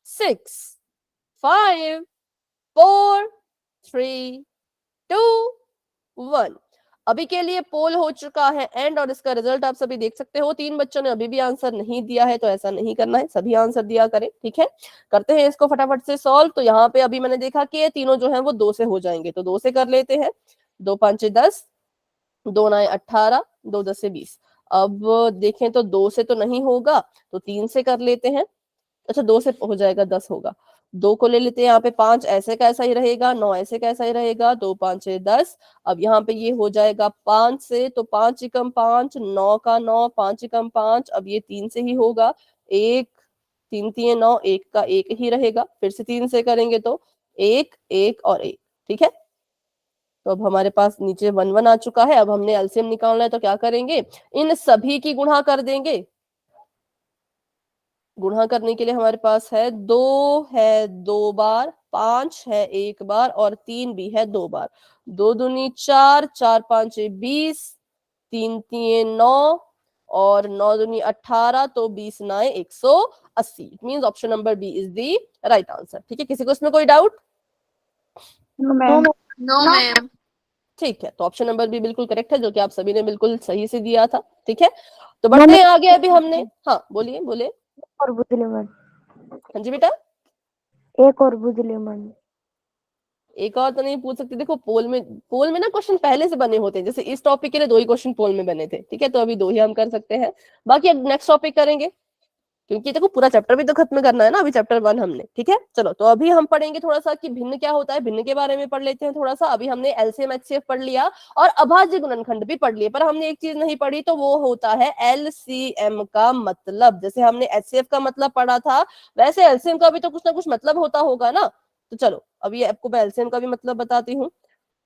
A: 6 5 4 3 2 1। अभी के लिए पोल हो चुका है एंड, और इसका रिजल्ट आप सभी देख सकते हो। 3 बच्चों ने अभी भी आंसर नहीं दिया है, तो ऐसा नहीं करना है, सभी आंसर दिया करें, ठीक है। करते हैं इसको फटाफट से सॉल्व। तो यहाँ पे अभी मैंने देखा कि ये तीनों जो है वो 2 से हो जाएंगे, तो 2 से कर लेते हैं। 2 5 10, 2 9 18, 2 10 20। अब देखें तो 2 से तो नहीं होगा, तो 3 से कर लेते हैं। अच्छा, 2 से हो जाएगा, 10 होगा। 2 को ले लेते हैं यहाँ पे, 5 ऐसे का ऐसा ही रहेगा, 9 ऐसे का ऐसा ही रहेगा, 2 5 10। अब यहाँ पे ये हो जाएगा 5 से, तो 5 एकम 5, 9 का 9, 5 एकम 5। अब ये 3 से ही होगा, 1 3 3 9, 1 का 1 ही रहेगा। फिर से 3 से करेंगे तो 1 1 और 1, ठीक है। तो अब हमारे पास नीचे 1 1 आ चुका है। अब हमने एलसीएम निकालना है, तो क्या करेंगे, इन सभी की गुणा कर देंगे। गुणा करने के लिए हमारे पास है 2 है 2 बार, 5 है 1 बार, और 3 भी है 2 बार। 2 दूनी 4, 4 5 20, 3 3 9, और 9 दूनी 18, तो 20 9 180। It means option number B is the right answer, ठीक है। किसी को इसमें कोई डाउट?
E: No ma'am.
A: ठीक है, तो ऑप्शन नंबर बी बिल्कुल करेक्ट है, जो कि आप सभी ने बिल्कुल सही से दिया था, ठीक है। तो बढ़ते हैं आगे। अभी हमने, हाँ बोलिए बोलिए।
F: और बुझलेमन,
A: हाँ जी बेटा,
F: एक और बुझलेमन।
A: एक और तो नहीं पूछ सकते। देखो पोल में ना क्वेश्चन पहले से बने होते हैं, जैसे इस टॉपिक के लिए 2 ही क्वेश्चन पोल में बने थे, ठीक है, तो अभी 2 ही हम कर सकते हैं, बाकी अब नेक्स्ट टॉपिक करेंगे। क्योंकि देखो पूरा चैप्टर भी तो खत्म करना है ना, अभी चैप्टर 1 हमने, ठीक है। चलो तो अभी हम पढ़ेंगे थोड़ा सा कि भिन्न क्या होता है, भिन्न के बारे में पढ़ लेते हैं थोड़ा सा। अभी हमने एलसीएम एचसीएफ पढ़ लिया और अभाज्य गुणनखंड भी पढ़ लिए, पर हमने एक चीज नहीं पढ़ी, तो वो होता है एलसीएम का मतलब। जैसे हमने एचसीएफ का मतलब पढ़ा था, वैसे एलसीएम का भी तो कुछ ना कुछ मतलब होता होगा ना। तो चलो अभी आपको मैं एलसीएम का भी मतलब बताती हूँ।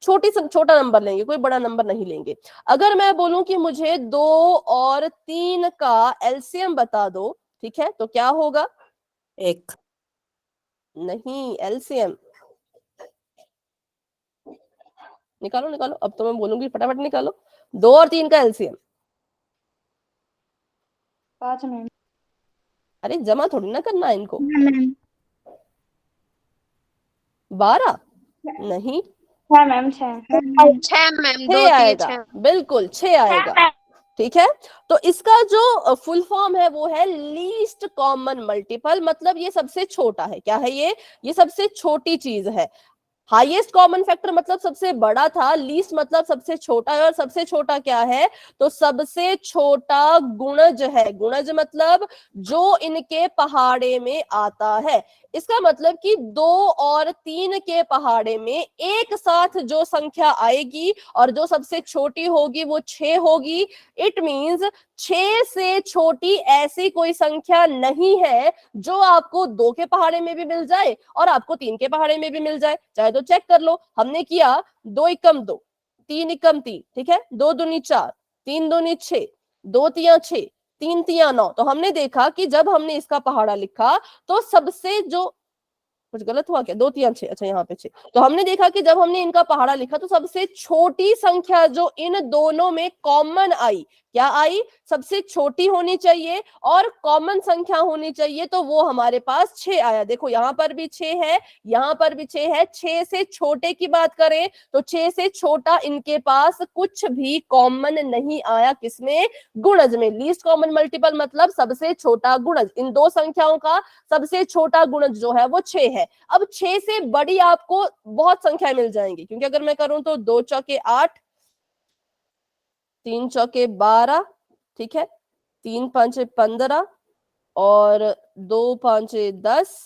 A: छोटा नंबर लेंगे, कोई बड़ा नंबर नहीं लेंगे। अगर मैं बोलूं कि मुझे 2 और 3 का एलसीएम बता दो, ठीक है, तो क्या होगा?
D: 1।
A: नहीं, एलसीएम निकालो निकालो, अब तो मैं बोलूंगी फटाफट निकालो। 2 और 3 का एलसीएम।
C: 5 मैम।
A: अरे जमा थोड़ी ना करना है इनको।
C: मैम
A: 12 नहीं,
C: 6 मैम 6।
E: 6 मैम, 2
A: 6
E: 3
A: आएगा,
E: 6।
A: बिल्कुल 6 आएगा, ठीक है। तो इसका जो फुल फॉर्म है वो है लीस्ट कॉमन मल्टीपल, मतलब ये सबसे छोटा है। क्या है ये सबसे छोटी चीज है। हाईएस्ट कॉमन फैक्टर मतलब सबसे बड़ा था, लीस्ट मतलब सबसे छोटा है, और सबसे छोटा क्या है? तो सबसे छोटा गुणज है। गुणज मतलब जो इनके पहाड़े में आता है। इसका मतलब कि 2 और 3 के पहाड़े में एक साथ जो संख्या आएगी और जो सबसे छोटी होगी वो 6 होगी। इट मींस 6 से छोटी ऐसी कोई संख्या नहीं है जो आपको 2 के पहाड़े में भी मिल जाए और आपको 3 के पहाड़े में भी मिल जाए। चाहे तो चेक कर लो, हमने किया 2 एकम 2, 3 एकम 3, ठीक है, 2 दूनी 4, 3 दूनी 6, 2 तिया 6, 3 तिया 9। तो हमने देखा कि जब हमने इसका पहाड़ा लिखा तो सबसे जो कुछ गलत हुआ क्या? 2 3 6, अच्छा यहाँ पे 6। तो हमने देखा कि जब हमने इनका पहाड़ा लिखा तो सबसे छोटी संख्या जो इन दोनों में कॉमन आई, क्या आई? सबसे छोटी होनी चाहिए और कॉमन संख्या होनी चाहिए, तो वो हमारे पास 6 आया। देखो यहाँ पर भी 6 है, यहाँ पर भी 6 है। 6 से छोटे की बात करें तो 6 से छोटा इनके पास कुछ भी कॉमन नहीं आया। किसमें? गुणज में। लीस्ट कॉमन मल्टीपल मतलब सबसे छोटा गुणज। इन दो संख्याओं का सबसे छोटा गुणज जो है वो 6 है। अब 6 से बड़ी आपको बहुत संख्या मिल जाएंगी, क्योंकि अगर मैं करूं तो 2 चौके 8, 3 चौके 12, ठीक है, 3 पांचे 15 और 2 पांचे 10,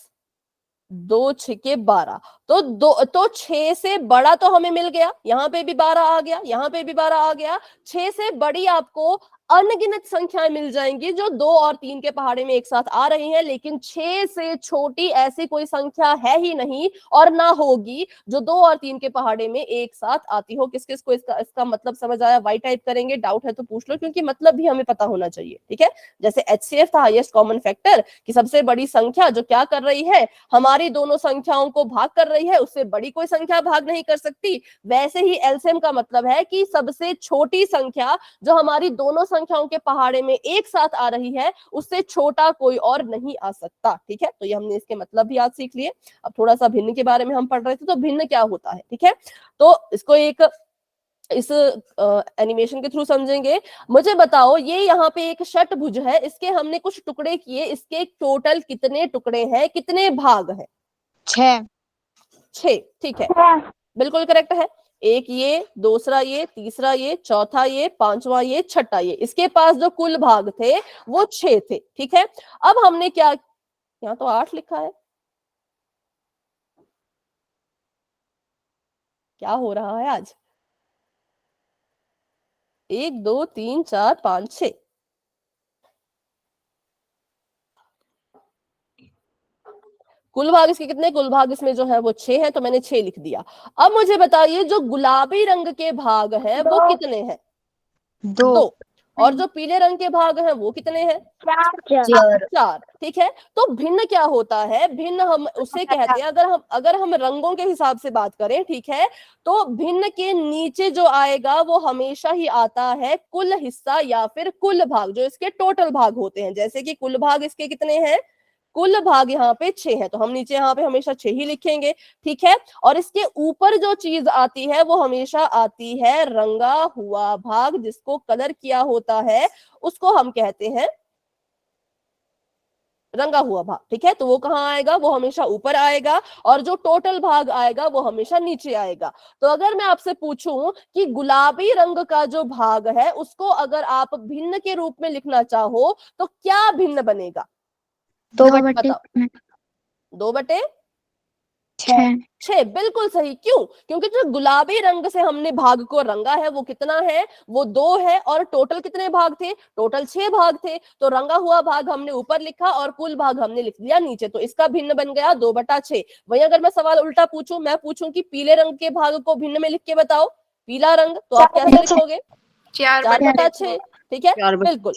A: 2 छके 12। तो 6 से बड़ा तो हमें मिल गया, यहाँ पे भी 12 आ गया, यहाँ पे भी 12 आ गया। 6 से बड़ी आपको अनगिनत संख्याएं मिल जाएंगी जो 2 और 3 के पहाड़े में एक साथ आ रही हैं, लेकिन 6 से छोटी ऐसी कोई संख्या है ही नहीं और ना होगी जो 2 और 3 के पहाड़े में एक साथ आती हो। किस किस को इसका मतलब समझ आया? वाई टाइप करेंगे, डाउट है तो पूछ लो, क्योंकि मतलब भी हमें पता होना चाहिए, ठीक है। जैसे एचसीएफ था हाईएस्ट कॉमन फैक्टर, कि सबसे बड़ी संख्या जो क्या कर रही है, हमारी दोनों संख्याओं को भाग कर रही है, उससे बड़ी कोई संख्या भाग नहीं कर सकती। वैसे ही एलसीएम का मतलब है कि सबसे छोटी संख्या जो हमारी दोनों संख्याओं के पहाड़े में एक साथ आ रही है, उससे छोटा कोई और नहीं आ सकता, ठीक है। तो ये हमने इसके मतलब भी आज सीख लिए। अब थोड़ा सा भिन्न के बारे में हम पढ़ रहे थे, तो भिन्न क्या होता है, ठीक है। तो इसको इस एनिमेशन के थ्रू समझेंगे। मुझे बताओ, ये यहाँ पे एक षटभुज है, इसके हमने कुछ टुकड़े किए, इसके टोटल कितने टुकड़े हैं, कितने भाग हैं?
E: 6।
A: 6, ठीक है, बिल्कुल करेक्ट है। एक ये, दूसरा ये, तीसरा ये, चौथा ये, पांचवा ये, छठा ये। इसके पास जो कुल भाग थे वो 6 थे, ठीक है। अब हमने क्या, यहाँ तो 8 लिखा है, क्या हो रहा है आज? 1 2 3 4 5 6, कुल भाग इसके कितने? कुल भाग इसमें जो है वो 6 है, तो मैंने 6 लिख दिया। अब मुझे बताइए जो गुलाबी रंग के भाग हैं वो कितने हैं? 2। और जो पीले रंग के भाग हैं वो कितने हैं? 4, ठीक है। तो भिन्न क्या होता है? भिन्न हम उसे कहते हैं, अगर हम रंगों के हिसाब से बात करें, ठीक है, तो भिन्न के नीचे जो आएगा वो हमेशा ही आता है कुल हिस्सा या फिर कुल भाग, जो इसके टोटल भाग होते हैं। जैसे कि कुल भाग इसके कितने हैं? कुल भाग यहाँ पे 6 है, तो हम नीचे यहाँ पे हमेशा 6 ही लिखेंगे, ठीक है। और इसके ऊपर जो चीज आती है वो हमेशा आती है रंगा हुआ भाग, जिसको कलर किया होता है उसको हम कहते हैं रंगा हुआ भाग, ठीक है। तो वो कहाँ आएगा? वो हमेशा ऊपर आएगा, और जो टोटल भाग आएगा वो हमेशा नीचे आएगा। तो अगर मैं आपसे पूछूं कि गुलाबी रंग का जो भाग है उसको अगर आप भिन्न के रूप में लिखना चाहो तो क्या भिन्न बनेगा?
F: दो बटे
A: बताओ 2/6, बिल्कुल सही। क्यों? क्योंकि जो गुलाबी रंग से हमने भाग को रंगा है वो कितना है, वो 2 है, और टोटल कितने भाग थे, टोटल 6 भाग थे। तो रंगा हुआ भाग हमने ऊपर लिखा और कुल भाग हमने लिख लिया नीचे, तो इसका भिन्न बन गया 2/6। वही अगर मैं सवाल उल्टा पूछूं, मैं पूछूं कि पीले रंग के भाग को भिन्न में लिख के बताओ, पीला रंग, तो आप कैसे लिखोगे, 4/6। ठीक है, बिल्कुल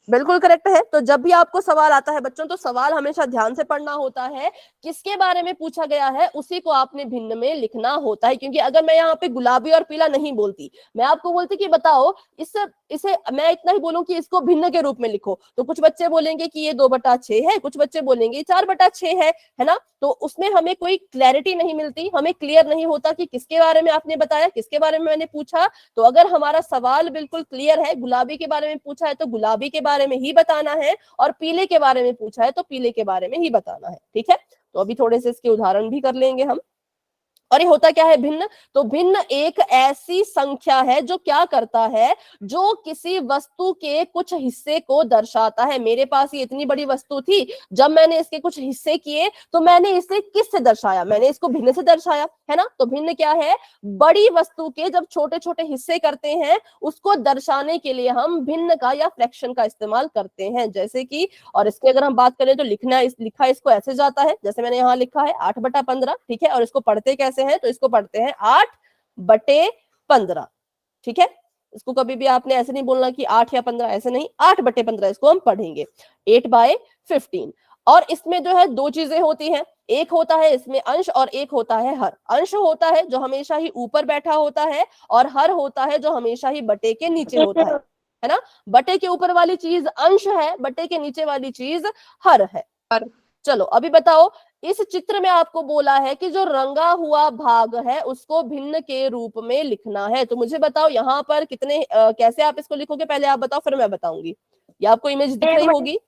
A: बिल्कुल करेक्ट है। तो जब भी आपको सवाल आता है बच्चों, तो सवाल हमेशा ध्यान से पढ़ना होता है, किसके बारे में पूछा गया है उसी को आपने भिन्न में लिखना होता है। क्योंकि अगर मैं यहाँ पे गुलाबी और पीला नहीं बोलती, मैं आपको बोलती कि बताओ इसे मैं इतना ही बोलूं कि इसको भिन्न के रूप में लिखो, तो कुछ बच्चे बोलेंगे कि ये 2/6 है, कुछ बच्चे बोलेंगे 4/6 है ना। तो उसमें हमें कोई क्लैरिटी नहीं मिलती, हमें क्लियर नहीं होता कि किसके बारे में आपने बताया, किसके बारे में मैंने पूछा। तो अगर हमारा सवाल बिल्कुल क्लियर है, गुलाबी के बारे में पूछा है तो गुलाबी के बारे में ही बताना है, और पीले के बारे में पूछा है तो पीले के बारे में ही बताना है। ठीक है, तो अभी थोड़े से इसके उदाहरण भी कर लेंगे हम। और ये होता क्या है भिन्न? तो भिन्न एक ऐसी संख्या है जो क्या करता है, जो किसी वस्तु के कुछ हिस्से को दर्शाता है। मेरे पास ये इतनी बड़ी वस्तु थी, जब मैंने इसके कुछ हिस्से किए तो मैंने इसे किससे दर्शाया, मैंने इसको भिन्न से दर्शाया, है ना। तो भिन्न क्या है, बड़ी वस्तु के जब छोटे छोटे हिस्से करते हैं उसको दर्शाने के लिए हम भिन्न का या फ्रैक्शन का इस्तेमाल करते हैं। जैसे कि, और इसकी अगर हम बात करें तो लिखा इसको ऐसे जाता है, जैसे मैंने यहाँ लिखा है 8/15। ठीक है, और इसको पढ़ते कैसे हैं, तो इसको पढ़ते हैं 8/15। ठीक है, इसको कभी भी आपने ऐसे नहीं बोलना कि 8 या 15, ऐसे नहीं, 8/15 इसको हम पढ़ेंगे, 8/15। और इसमें जो है दो चीजें होती हैं, एक होता है इसमें अंश और एक होता है हर। अंश होता है जो हमेशा ही ऊपर बैठा होता है, और हर होता है जो हमेशा ही बटे के नीचे होता है ना। बटे के ऊपर वाली चीज अंश है, बटे के नीचे वाली चीज हर है। चलो अभी बताओ, इस चित्र में आपको बोला है कि जो रंगा हुआ भाग है उसको भिन्न के रूप में लिखना है। तो मुझे बताओ यहाँ पर कितने कैसे आप इसको लिखोगे, पहले आप बताओ फिर मैं बताऊंगी। ये आपको इमेज दिख रही होगी,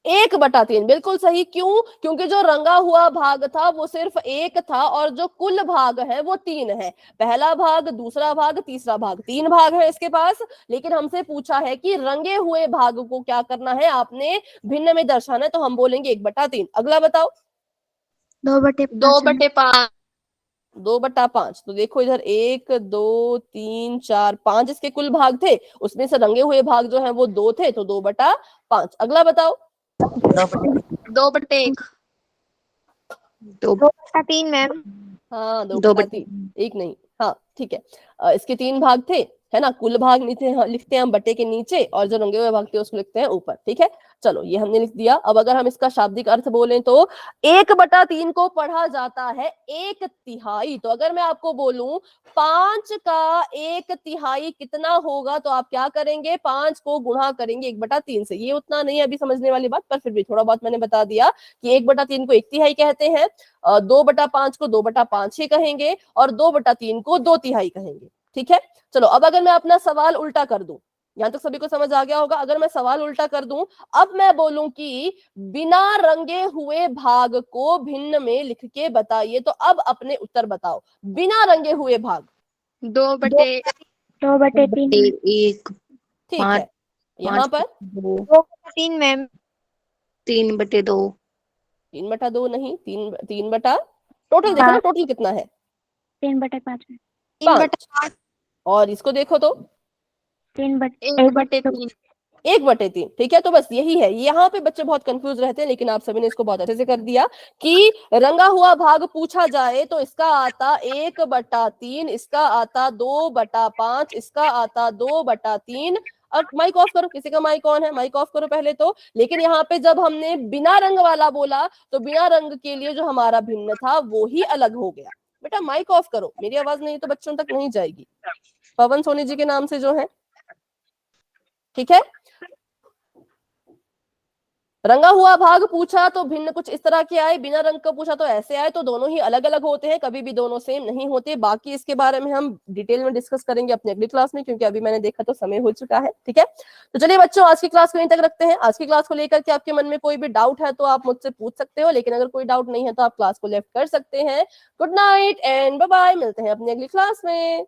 A: 1/3, बिल्कुल सही। क्यों? क्योंकि जो रंगा हुआ भाग था वो सिर्फ 1 था, और जो कुल भाग है वो 3 है। पहला भाग, दूसरा भाग, तीसरा भाग, 3 भाग है इसके पास। लेकिन हमसे पूछा है कि रंगे हुए भाग को क्या करना है, आपने भिन्न में दर्शाना है, तो हम बोलेंगे 1/3। अगला बताओ,
E: 2/5।
A: 2/5। तो देखो इधर 1 2 3 4 5 इसके कुल भाग थे, उसमें से रंगे हुए भाग जो है वो 2 थे, तो 2/5। अगला बताओ,
E: 2/1।
C: 2/3 मैम।
A: हाँ 2/3, एक नहीं, हाँ ठीक है। इसके 3 भाग थे, है ना। कुल भाग लिखते हैं हम बटे के नीचे, और जो रंगे हुए भाग थे उसको लिखते हैं ऊपर। ठीक है, चलो ये हमने लिख दिया। अब अगर हम इसका शाब्दिक अर्थ बोलें तो 1/3 को पढ़ा जाता है 1/3। तो अगर मैं आपको बोलूं 5 का 1/3 कितना होगा, तो आप क्या करेंगे, 5 को गुणा करेंगे 1/3 से। ये उतना नहीं अभी समझने वाली बात, पर फिर भी थोड़ा बहुत मैंने बता दिया कि 1/3 को 1/3 कहते हैं, 2/5 को 2/5 ही कहेंगे, और 2/3 को 2/3 कहेंगे। ठीक है, चलो अब अगर मैं अपना सवाल उल्टा कर दूं, यहां तक सभी को समझ आ गया होगा। अगर मैं सवाल उल्टा कर दूं, अब मैं बोलूं कि बिना रंगे हुए भाग को भिन्न में लिख के बताइए, तो अब अपने उत्तर बताओ। बिना रंगे हुए भाग
C: 2/3
D: 1
A: ठीक है, यहाँ पर
C: 2/3 मैम।
D: 3/2
A: 3/2 नहीं, 3 बटा, टोटल देखो ना, टोटल कितना है,
C: 3/5
A: 5। और इसको देखो तो
C: 1/3
A: 1/3। ठीक है, तो बस यही है। यहाँ पे बच्चे बहुत कंफ्यूज रहते हैं, लेकिन आप सभी ने इसको बहुत अच्छे से कर दिया कि रंगा हुआ भाग पूछा जाए तो इसका आता 1/3, इसका आता 2/5, इसका आता 2/3। और माइक ऑफ करो, किसी का माइक ऑन है, माइक ऑफ करो पहले तो। लेकिन यहाँ पे जब हमने बिना रंग वाला बोला, तो बिना रंग के लिए जो हमारा भिन्न था वो ही अलग हो गया। बेटा माइक ऑफ करो, मेरी आवाज नहीं तो बच्चों तक नहीं जाएगी, पवन सोनी जी के नाम से जो है। ठीक है, रंगा हुआ भाग पूछा तो भिन्न कुछ इस तरह के आए, बिना रंग का पूछा तो ऐसे आए, तो दोनों ही अलग अलग होते हैं, कभी भी दोनों सेम नहीं होते। बाकी इसके बारे में हम डिटेल में डिस्कस करेंगे अपनी अगली क्लास में, क्योंकि अभी मैंने देखा तो समय हो चुका है। ठीक है, तो चलिए बच्चों, आज की क्लास को यहीं तक रखते हैं। आज की क्लास को लेकर के आपके मन में कोई भी डाउट है तो आप मुझसे पूछ सकते हो, लेकिन अगर कोई डाउट नहीं है तो आप क्लास को लेफ्ट कर सकते हैं। Good night and bye bye, मिलते हैं अपनी अगली क्लास में।